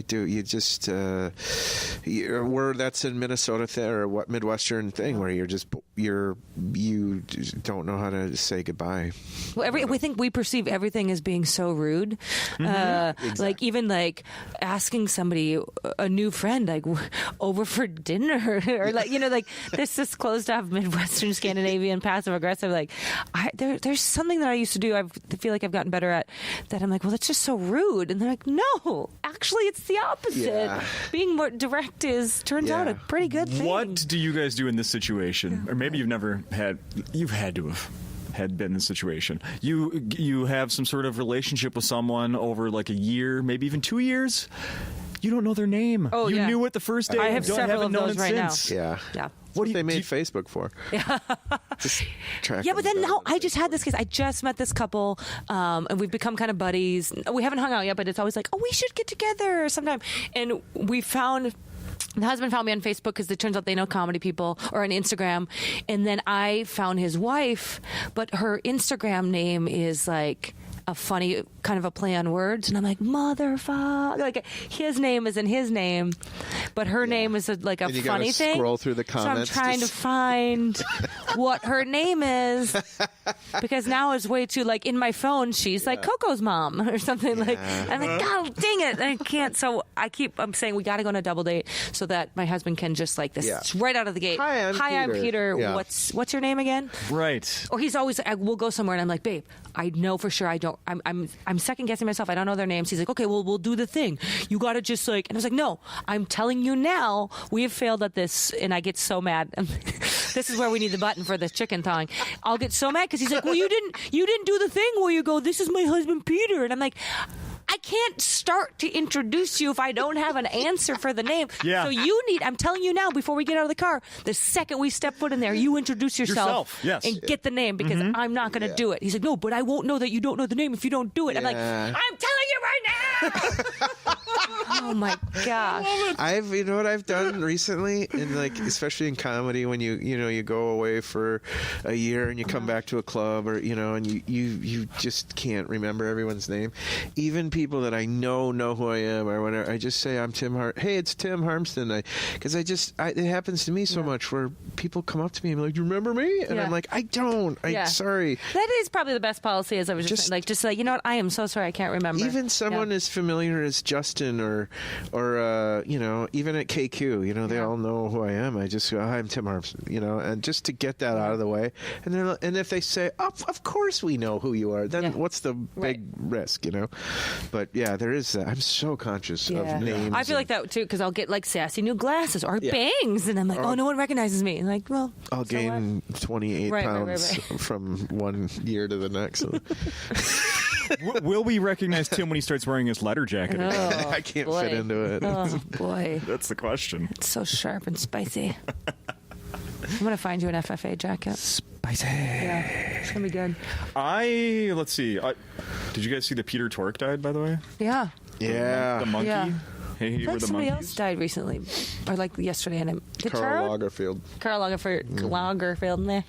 do. You just, where that's in Minnesota or what Midwestern thing where you're just you just don't know how to say goodbye. Well, we think we perceive everything as being so rude. Exactly. Like even like asking somebody, a new friend, like over for dinner, or like like this closed off Midwestern Scandinavian passive aggressive. Like there's something that I used to do. I feel like I've gotten better at that. I'm like, well, that's just so rude, and they're like, no, actually, it's the opposite. Yeah. Being more direct turns out a pretty good thing. What do you guys do in this situation? Or maybe you've had to have been in this situation. You have some sort of relationship with someone over like a year, maybe even 2 years. You don't know their name. Oh, you yeah. knew it the first day. I have you several haven't of known those it right since. Yeah. Yeah. What they made Facebook for? Yeah. Just track Yeah, but them then down. now I just had this case. I just met this couple, and we've become kind of buddies. We haven't hung out yet, but it's always like, oh, we should get together sometime. And the husband found me on Facebook because it turns out they know comedy people, or on Instagram. And then I found his wife, but her Instagram name is like a funny kind of a play on words, and I'm like, motherfucker, like his name is in his name, but her name is like a And you funny gotta thing. scroll through the comments So I'm trying to to find what her name is, because now it's way too like in my phone she's like Coco's mom or something like. And I'm like, God dang it, and I can't. So I'm saying we got to go on a double date so that my husband can just like this right out of the gate. Hi, I'm Peter. Yeah. What's your name again? Right. Or he's always, we'll go somewhere and I'm like, babe, I know for sure I'm second guessing myself. I don't know their names. He's like, okay, well, we'll do the thing. You got to just like, and I was like, no, I'm telling you now, we have failed at this. And I get so mad. This is where we need the button for the chicken thawing. I'll get so mad because he's like, well, you didn't do the thing where you go, this is my husband, Peter. And I'm like, I can't start to introduce you if I don't have an answer for the name. Yeah. So I'm telling you now, before we get out of the car, the second we step foot in there, you introduce yourself yes. and get the name, because I'm not going to do it. He's like, no, but I won't know that you don't know the name if you don't do it. I'm like, I'm telling you right now. Oh my gosh. You know what I've done recently, and like especially in comedy, when you go away for a year and you come back to a club, or and you just can't remember everyone's name, even people that I know who I am, or whatever. I just say I'm Tim Hey, it's Tim Harmston. Because it happens to me so much where people come up to me and be like, "You remember me?" And I'm like, "I don't. Sorry." That is probably the best policy. As I was just saying, like, you know what? I am so sorry. I can't remember. Even someone as familiar as Justin, or even at KQ, they all know who I am. I just go, "Hi, I'm Tim Harmston," and just to get that out of the way. And if they say, "Of course we know who you are," then what's the big risk, But yeah, there is that. I'm so conscious of names. I feel like that too, because I'll get like sassy new glasses or bangs, and I'm like, oh, no one recognizes me. And like, well, I'll gain 28 pounds from one year to the next. Will we recognize Tim when he starts wearing his leather jacket? Oh, I can't fit into it. Oh boy, that's the question. It's so sharp and spicy. I'm gonna find you an FFA jacket. Spicy. Yeah, it's gonna be good. Let's see. Did you guys see that Peter Tork died, by the way? Yeah. Yeah. The monkey. Yeah. Hey, I feel like the somebody monkeys. else died recently, or like yesterday. And Carl Lagerfeld. Carl Lagerfeld. Meh.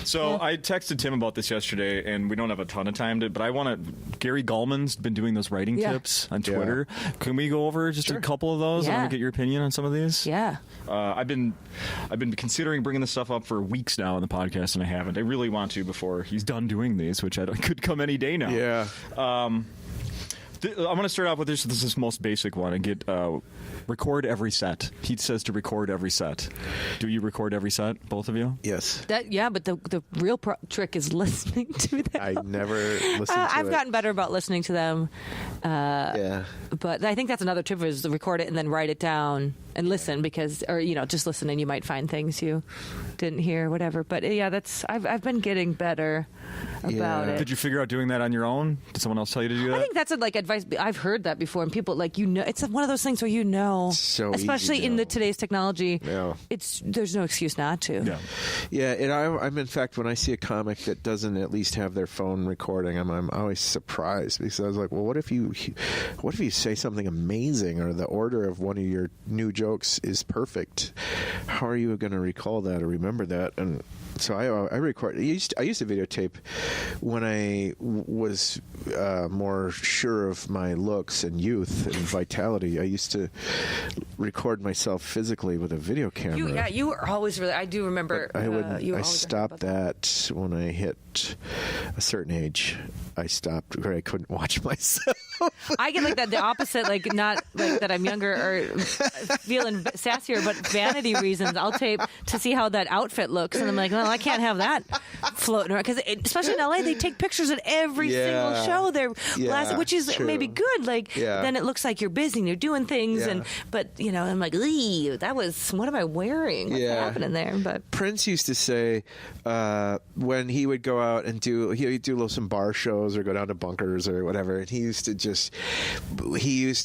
So I texted Tim about this yesterday, and we don't have a ton of time but I want to. Gary Gallman's been doing those writing tips on Twitter. Can we go over just a couple of those? Yeah. I want to get your opinion on some of these. Yeah. I've been considering bringing this stuff up for weeks now on the podcast, and I haven't. I really want to before he's done doing these, which could come any day now. Yeah. I'm going to start off with this most basic one and get record every set. He says to record every set. Do you record every set, both of you? Yes. But the real trick is listening to them. I never listened to I've gotten better about listening to them. But I think that's another tip, is to record it and then write it down and listen, just listen, and you might find things you didn't hear, whatever. But I've been getting better about it. Did you figure out doing that on your own? Did someone else tell you to do that? I think that's advice. I've heard that before, and people it's one of those things where so especially easy in to today's technology, Yeah. there's no excuse not to. Yeah, and I'm in fact, when I see a comic that doesn't at least have their phone recording, I'm always surprised, because I was like, well, what if you say something amazing, or the order of one of your new jokes is perfect? How are you going to recall that or remember that? And so I record. I used to videotape when I was more sure of my looks and youth and vitality. I used to record myself physically with a video camera. You were always really. I do remember. I stopped that when I hit a certain age. I stopped, or I couldn't watch myself. I get like that, the opposite, like not like that I'm younger or feeling sassier, but vanity reasons. I'll tape to see how that outfit looks, and I'm like, well, I can't have that floating around, because especially in LA, they take pictures at every single show. Which is true. maybe good. Like then it looks like you're busy and you're doing things, but I'm like, that was, what am I wearing? What's happening there? But Prince used to say when he would go out and he'd do some bar shows or go down to bunkers or whatever, and he used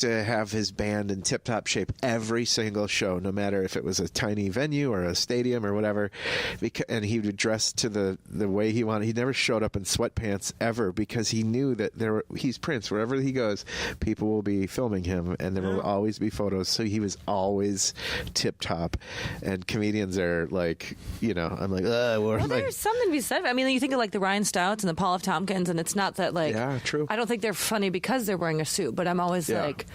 to have his band in tip-top shape every single show, no matter if it was a tiny venue or a stadium or whatever, and he would dress to the way he wanted. He never showed up in sweatpants ever, because he knew that he's Prince. Wherever he goes, people will be filming him, and there will always be photos, so he was always tip-top. And comedians are like, I'm like, there's something to be said. I mean, you think of like the Ryan Stouts and the Paul F. Tompkins, and it's not that like, true. I don't think they're funny because they're wearing a suit, but I'm always like,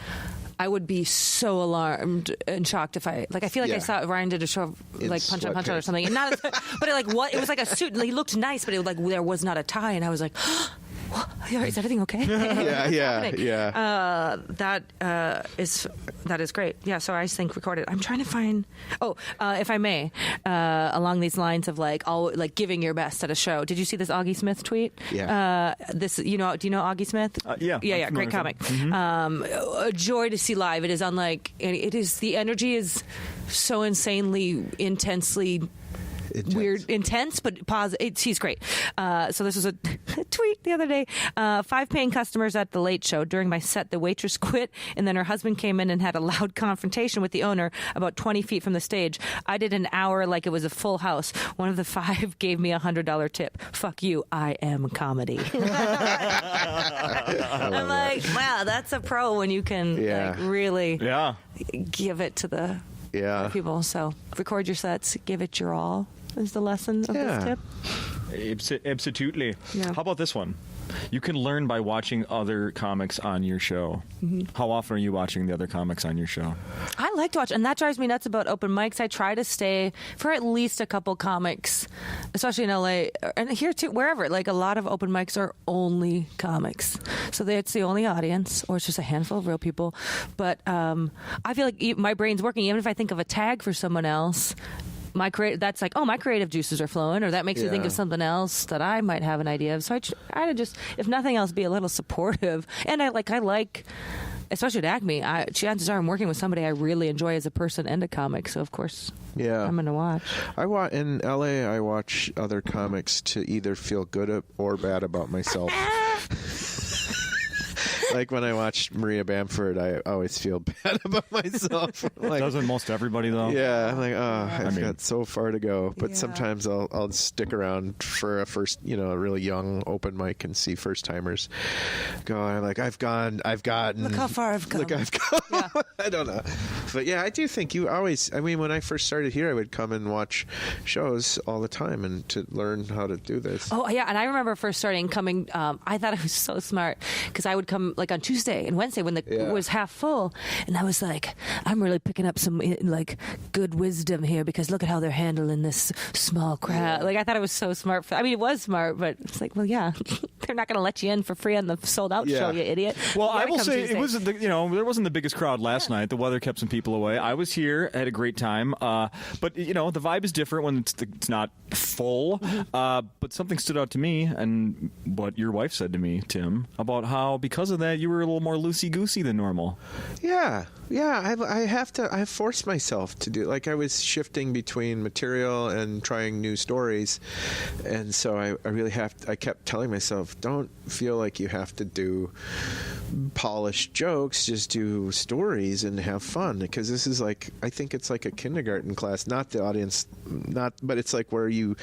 I would be so alarmed and shocked if I feel like I saw Ryan did a show of like Punch Out or something, and not, but it was like a suit, and he looked nice, but it was like there was not a tie, and I was like, is everything okay? That is great. Yeah, so I think recorded. I'm trying to find. If I may, along these lines of like giving your best at a show. Did you see this Augie Smith tweet? Yeah. Do you know Augie Smith? Yeah. Great comic. A joy to see live. It is unlike. It is, the energy is so insanely, intensely. Intense, but positive. He's great. So this was a tweet the other day. 5 paying customers at the Late Show. During my set, the waitress quit, and then her husband came in and had a loud confrontation with the owner about 20 feet from the stage. I did an hour like it was a full house. One of the 5 gave me $100 tip. Fuck you, I am comedy. I'm like, wow, that's a pro when you can really give it to the people. So record your sets, give it your all. Is the lesson of this tip? Absolutely. Yeah. How about this one? You can learn by watching other comics on your show. How often are you watching the other comics on your show? I like to watch, and that drives me nuts about open mics. I try to stay for at least a couple comics, especially in LA, and here too, wherever. Like, a lot of open mics are only comics. So it's the only audience, or it's just a handful of real people. But I feel like my brain's working. Even if I think of a tag for someone else, my creative juices are flowing, or that makes me think of something else that I might have an idea of. So I try to just, if nothing else, be a little supportive. And I like, especially at Acme, chances are I'm working with somebody I really enjoy as a person and a comic. So of course, I'm going to watch. In LA, I watch other comics to either feel good or bad about myself. Like when I watch Maria Bamford, I always feel bad about myself. Like, doesn't most everybody though? Yeah, I'm like, I've got so far to go. But sometimes I'll stick around for a first, a really young open mic and see first timers go. I'm like, I've gotten. Look how far I've come. Yeah. I don't know, but I do think you always. I mean, when I first started here, I would come and watch shows all the time and to learn how to do this. Oh yeah, and I remember first starting coming. I thought I was so smart because I would come like on Tuesday and Wednesday when it was half full, and I was like, I'm really picking up some like good wisdom here because look at how they're handling this small crowd. Like, I thought I was so smart. It was smart, but it's like, well, they're not going to let you in for free on the sold out show, you idiot. Well, I will say it wasn't there wasn't the biggest crowd last night. The weather kept some people away. I was here, had a great time, but the vibe is different when it's not full. But something stood out to me, and what your wife said to me, Tim, about how because of that you were a little more loosey-goosey than normal. Yeah. I forced myself to do, like, I was shifting between material and trying new stories, and so I kept telling myself, don't feel like you have to do polished jokes, just do stories and have fun, because this is like, I think it's like a kindergarten class, not the audience, but it's like where you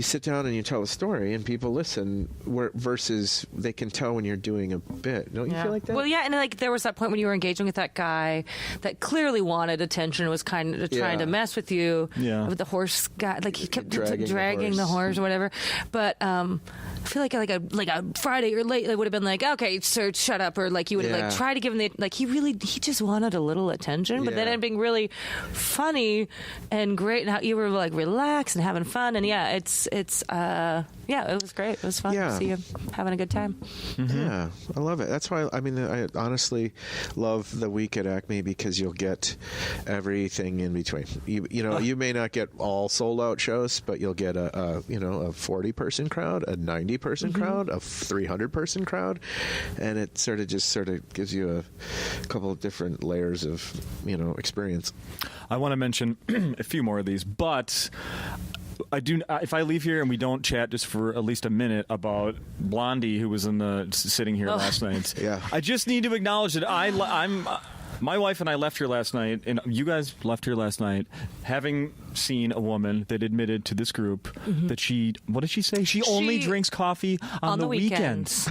sit down and you tell a story and people listen, versus they can tell when you're doing a bit. Don't you feel like that? Well, yeah, and like there was that point when you were engaging with that guy that clearly wanted attention, was kind of trying to mess with you. Yeah. With the horse guy, like he kept Dragging the horse or whatever. But I feel like a Friday or late, it would have been like, okay, sir, shut up, or like you would have like tried to give him the like he just wanted a little attention, but then it being really funny and great, and how you were like relaxed and having fun, and it was great. It was fun to see you having a good time. Mm-hmm. Yeah, I love it. That's why, I mean, I honestly love the week at Acme because you'll get everything in between. You may not get all sold out shows, but you'll get a 40-person crowd, a 90-person crowd, a 300-person crowd, and it sort of gives you a couple of different layers of, experience. I want to mention a few more of these, but I do. If I leave here and we don't chat just for at least a minute about Blondie, who was sitting here last night, I just need to acknowledge that my wife and I left here last night, and you guys left here last night, having seen a woman that admitted to this group that what did she say? She only drinks coffee on the weekends.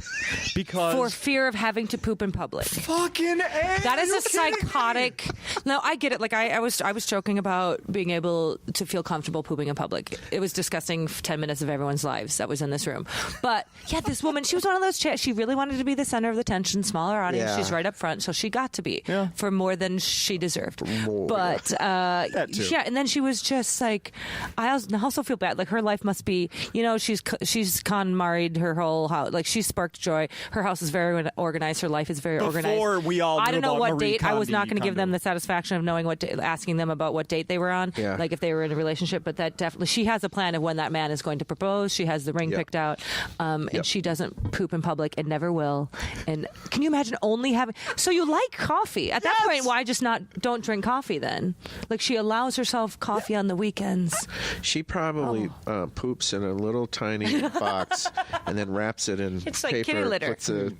Because for fear of having to poop in public. Fucking A! That is a psychotic. No, I get it. Like I was joking about being able to feel comfortable pooping in public. It was disgusting 10 minutes of everyone's lives that was in this room. But yeah, this woman, she was one of those she really wanted to be the center of the attention, smaller audience. She's right up front, so she got to be for more than she deserved. But that too. Yeah, and then she was just like, I also feel bad. Like her life must be, she's con-married her whole house. Like she sparked joy. Her house is very organized. Her life is very organized. Before we all I don't know what Marie date. Kondo, I was not going to give them the satisfaction of knowing asking them about what date they were on. Yeah. Like if they were in a relationship. But that definitely, she has a plan of when that man is going to propose. She has the ring picked out, and she doesn't poop in public and never will. And can you imagine only having? So you like coffee at that point? Why just don't drink coffee then? Like she allows herself coffee on the weekends. She probably poops in a little tiny box and then wraps it in it's paper. Like kitty litter.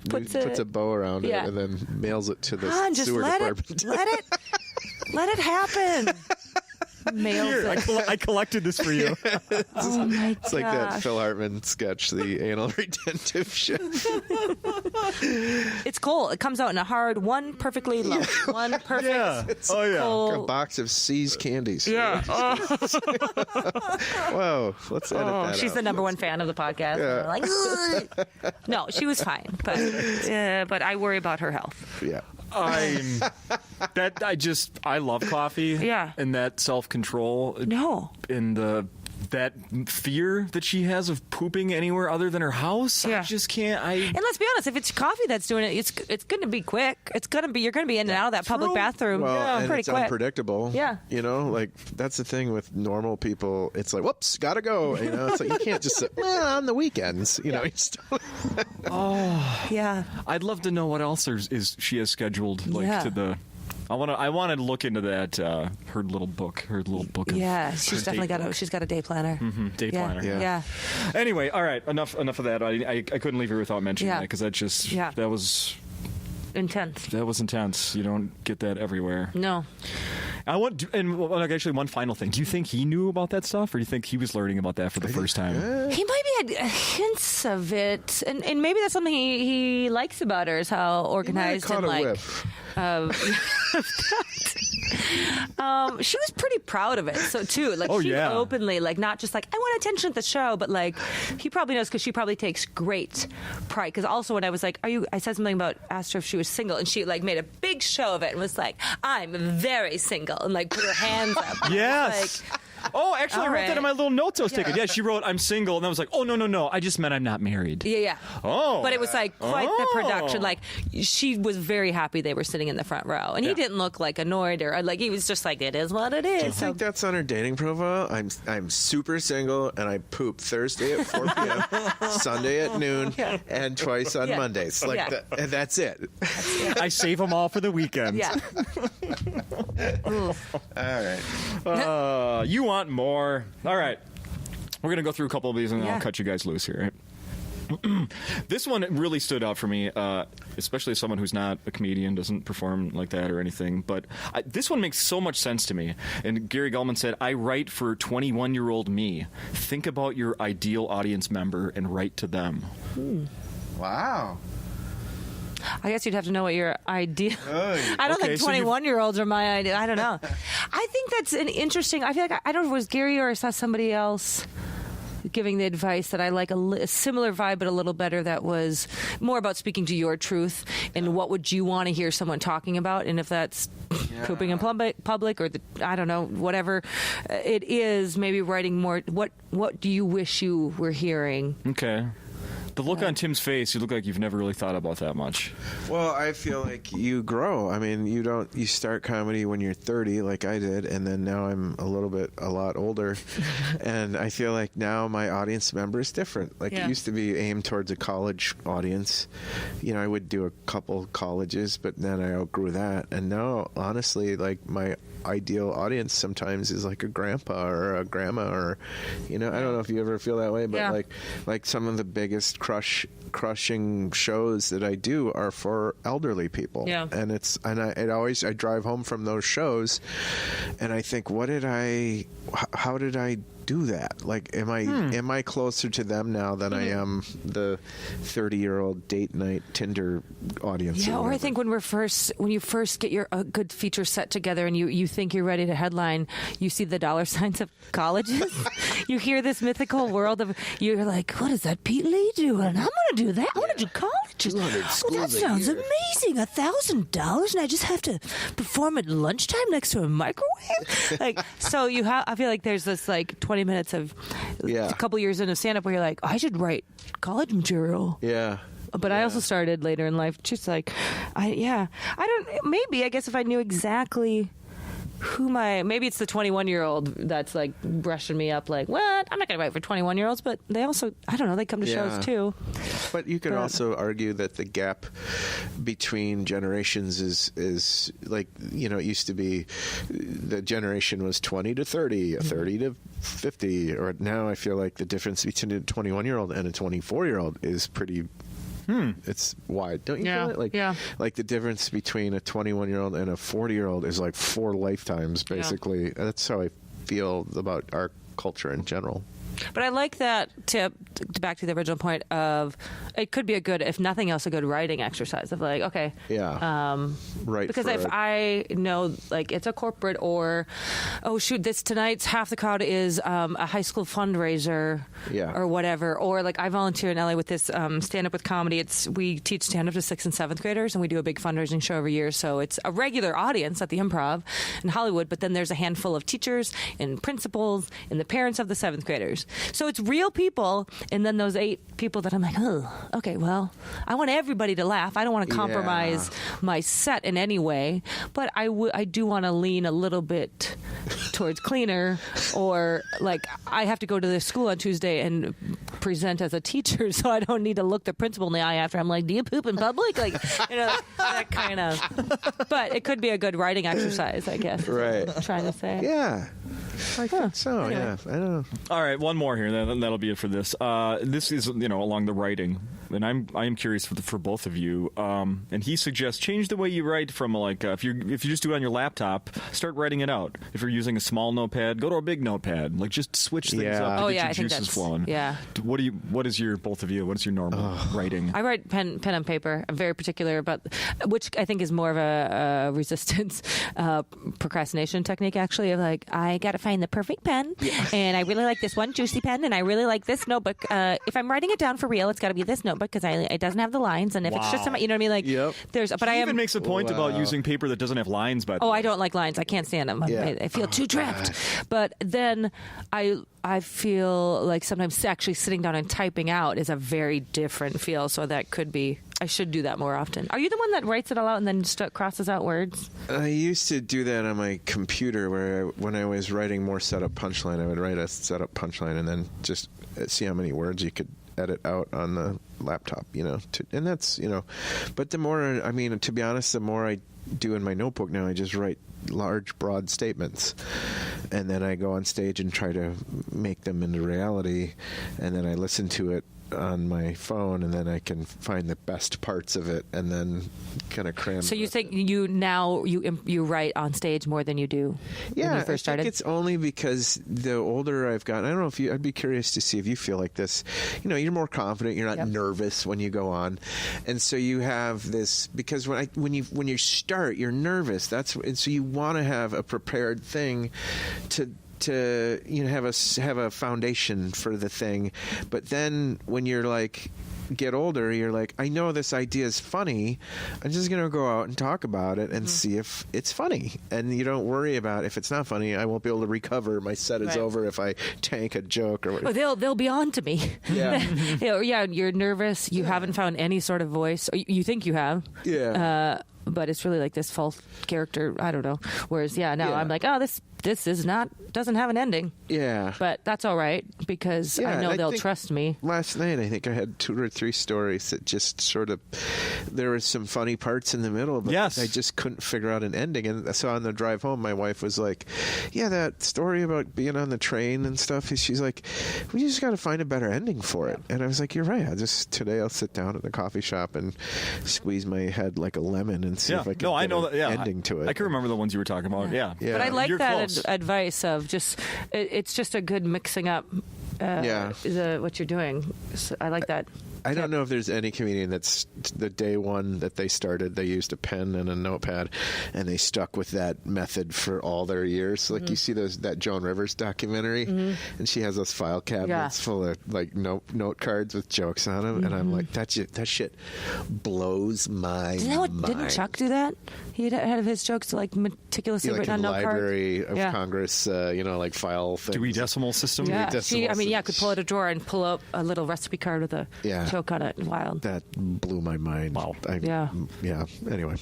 Puts a bow around it and then mails it to the sewer department. Let it happen. Here, I collected this for you. Oh my It's like that Phil Hartman sketch, the anal retentive shit. It's cold. It comes out in a hard one, perfectly low. One perfect. Yeah. Cold. A box of C's candies. Yeah. Whoa. Let's edit that She's out. the number one fan of the podcast. Yeah. And we're like, no, she was fine, but I worry about her health. Yeah. I love coffee. Yeah. And that self-control. No. And that fear that she has of pooping anywhere other than her house. Yeah. I just can't. And let's be honest, if it's coffee that's doing it, it's going to be quick. You're going to be in and out of that public bathroom. Well, and pretty it's quick. Unpredictable. Yeah. Like that's the thing with normal people. It's like, whoops, gotta go. It's like you can't just say, on the weekends. You Yeah. I'd love to know what else she has scheduled to the. I want to look into that. Her little book. Yeah, she's definitely she's got a day planner. Mm-hmm, day planner. Yeah. Anyway, all right. Enough of that. I couldn't leave here without mentioning that because that was intense. That was intense. You don't get that everywhere. No. Actually, one final thing. Do you think he knew about that stuff, or do you think he was learning about that for the first time? He maybe had hints of it, and maybe that's something he likes about her is how organized and like. She was pretty proud of it. So too, like she openly, like not just like I want attention at the show, but like he probably knows because she probably takes great pride. Because also when I was like, I said something about asked her if she was single, and she like made a big show of it and was like, I'm very single, and like put her hands up. Yes. Actually, I wrote that in my little notes I was taking. Yeah, she wrote, I'm single. And I was like, oh, no. I just meant I'm not married. Yeah. Oh. But it was like quite the production. Like, she was very happy they were sitting in the front row. And he didn't look like annoyed or like, he was just like, it is what it is. Do you think that's on her dating profile? I'm super single and I poop Thursday at 4 p.m., Sunday at noon, and twice on Mondays. Like, and that's it. I save them all for the weekend. Yeah. All right. You want more? All right. We're going to go through a couple of these and then I'll cut you guys loose here. Right? This one really stood out for me, especially as someone who's not a comedian, doesn't perform like that or anything. But this one makes so much sense to me. And Gary Gulman said, I write for 21-year-old me. Think about your ideal audience member and write to them. Wow. I guess you'd have to know what your idea. I don't think 21-year-olds are my idea. I don't know. I think that's an interesting. I feel like I don't know if it was Gary or I saw somebody else giving the advice that I like a similar vibe, but a little better. That was more about speaking to your truth and what would you want to hear someone talking about, and if that's pooping in public or I don't know, whatever it is. Maybe writing more. What do you wish you were hearing? Okay. The look on Tim's face, you look like you've never really thought about that much. Well, I feel like you grow. I mean, you start comedy when you're 30, like I did, and then now I'm a lot older. And I feel like now my audience member is different. Like, it used to be aimed towards a college audience. You know, I would do a couple colleges, but then I outgrew that. And now, honestly, like, my ideal audience sometimes is like a grandpa or a grandma, or, you know, I don't know if you ever feel that way, but like some of the biggest crushing shows that I do are for elderly people. Yeah. And I drive home from those shows and I think, how did I do that? Like, am I closer to them now than I am the 30-year-old date night Tinder audience? Yeah, or I think when you first get your good feature set together and you think you're ready to headline, you see the dollar signs of colleges. You hear this mythical world of, you're like, what is that Pete Lee doing? I'm going to do that. I want to do colleges. Oh, that sounds amazing. $1,000 and I just have to perform at lunchtime next to a microwave? Like, so I feel like there's this like 20 minutes of a couple years into stand-up where you're like, I should write college material. Yeah. But I also started later in life, just like, I guess if I knew exactly maybe it's the 21-year-old that's like brushing me up like, what? I'm not going to write for 21-year-olds, but they also, I don't know, they come to shows too. But you could also argue that the gap between generations is like, you know, it used to be the generation was 20 to 30, 30 to 50, or now I feel like the difference between a 21-year-old and a 24-year-old is pretty it's wide. Don't you feel it? Like the difference between a 21-year-old and a 40-year-old is like 4 lifetimes, basically. Yeah. That's how I feel about our culture in general. But I like that tip, back to the original point of, it could be if nothing else, a good writing exercise of like, okay. Yeah. Right. Because if I know, like, it's a corporate or, oh, shoot, tonight's half the crowd is a high school fundraiser or whatever. Or like I volunteer in LA with this stand-up with comedy. We teach stand-up to 6th and 7th graders and we do a big fundraising show every year. So it's a regular audience at the Improv in Hollywood, but then there's a handful of teachers and principals and the parents of the 7th graders. So it's real people, and then those 8 people that I'm like, oh, okay, well, I want everybody to laugh. I don't want to compromise my set in any way, but I do want to lean a little bit towards cleaner, or like I have to go to the school on Tuesday and present as a teacher, so I don't need to look the principal in the eye after. I'm like, do you poop in public? Like, you know, that kind of. But it could be a good writing exercise, I guess. Right. I'm trying to say. Yeah. I think so. Anyway. Yeah. I don't know. All right, one more here. That'll be it for this. This is, you know, along the writing, and I am curious for both of you. And he suggests change the way you write from like if you just do it on your laptop, start writing it out. If you're using a small notepad, go to a big notepad. Like just switch things up to get your juices flowing. Yeah. What is your normal writing? I write pen and paper. I'm very particular about, which I think is more of a resistance procrastination technique. Actually, of like, I got to find the perfect pen, and I really like this one juicy pen, and I really like this notebook. If I'm writing it down for real, it's got to be this notebook because it doesn't have the lines, and if it's just you know what I mean, like But he even makes a point about using paper that doesn't have lines. By the way, I don't like lines. I can't stand them. I feel too trapped. But then I feel like sometimes actually sitting down and typing out is a very different feel. So that could be. I should do that more often. Are you the one that writes it all out and then crosses out words? I used to do that on my computer where when I was writing more setup punchline, I would write a setup punchline and then just see how many words you could edit out on the laptop, you know. And that's, you know, but the more, I mean, to be honest, the more I do in my notebook now, I just write large, broad statements. And then I go on stage and try to make them into reality. And then I listen to it on my phone, and then I can find the best parts of it, and then kind of cram. So you think you write on stage more than you do when you first started? I think it's only because the older I've gotten. I don't know if I'd be curious to see if you feel like this. You're more confident. You're not nervous when you go on, and so you have this because when you start, you're nervous. And so you want to have a prepared thing to have a foundation for the thing, but then when you're like get older, you're like, I know this idea is funny. I'm just going to go out and talk about it and see if it's funny. And you don't worry about if it's not funny, I won't be able to recover. My set is over if I tank a joke or whatever. Oh, they'll be on to me. Yeah. You're nervous. You haven't found any sort of voice. Or you think you have. Yeah. But it's really like this false character. I don't know. Whereas, I'm like, oh, this doesn't have an ending. Yeah. But that's all right because I know they'll trust me. Last night, I think I had 2 or 3 stories that just sort of, there was some funny parts in the middle, but I just couldn't figure out an ending. And so on the drive home, my wife was like, yeah, that story about being on the train and stuff, she's like, we just got to find a better ending for it. And I was like, you're right. Today I'll sit down at the coffee shop and squeeze my head like a lemon and see if I can get an ending to it. I can remember the ones you were talking about. Yeah. But I like that advice of just it's just a good mixing up what you're doing. So I like that. I don't know if there's any comedian that's the day one that they started, they used a pen and a notepad and they stuck with that method for all their years. Like you see that Joan Rivers documentary and she has those file cabinets full of like note cards with jokes on them. And I'm like, that shit blows my mind. Didn't Chuck do that? He had his jokes like meticulously written on note cards. Library of Congress, like file things. Dewey Decimal System? Yeah, could pull out a drawer and pull up a little recipe card with a joke on it. Wild. That blew my mind. Wow. Anyway.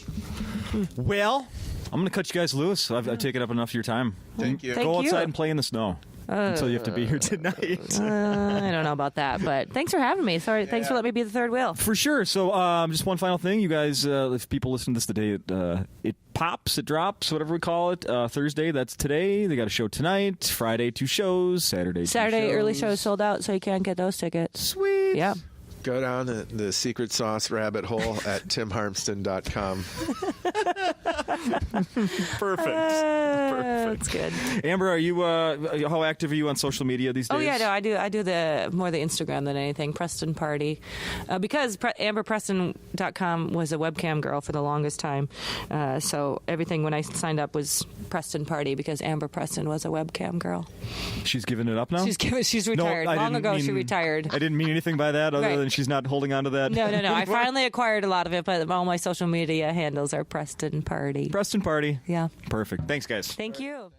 Well, I'm going to cut you guys loose. I've taken up enough of your time. Thank you. Go outside and play in the snow. Until you have to be here tonight. I don't know about that, but thanks for having me. Sorry, thanks for letting me be the third wheel. For sure. So, just one final thing, you guys. If people listen to this today, it pops, it drops, whatever we call it. Thursday, that's today. They got a show tonight. Friday, 2 shows. Saturday, 2 shows. Early shows sold out, so you can't get those tickets. Sweet. Yeah. Go down the secret sauce rabbit hole at timharmston.com. Perfect. That's good. Amber, are you how active are you on social media these days? Oh yeah, no, I do more the Instagram than anything. Preston Party, because AmberPreston.com was a webcam girl for the longest time. So everything when I signed up was Preston Party because Amber Preston was a webcam girl. She's given it up now. She's retired. Long ago, she retired. I didn't mean anything by that, other than she's not holding on to that. No. I finally acquired a lot of it, but all my social media handles are Preston Party. Preston Party. Yeah. Perfect. Thanks, guys. Thank you.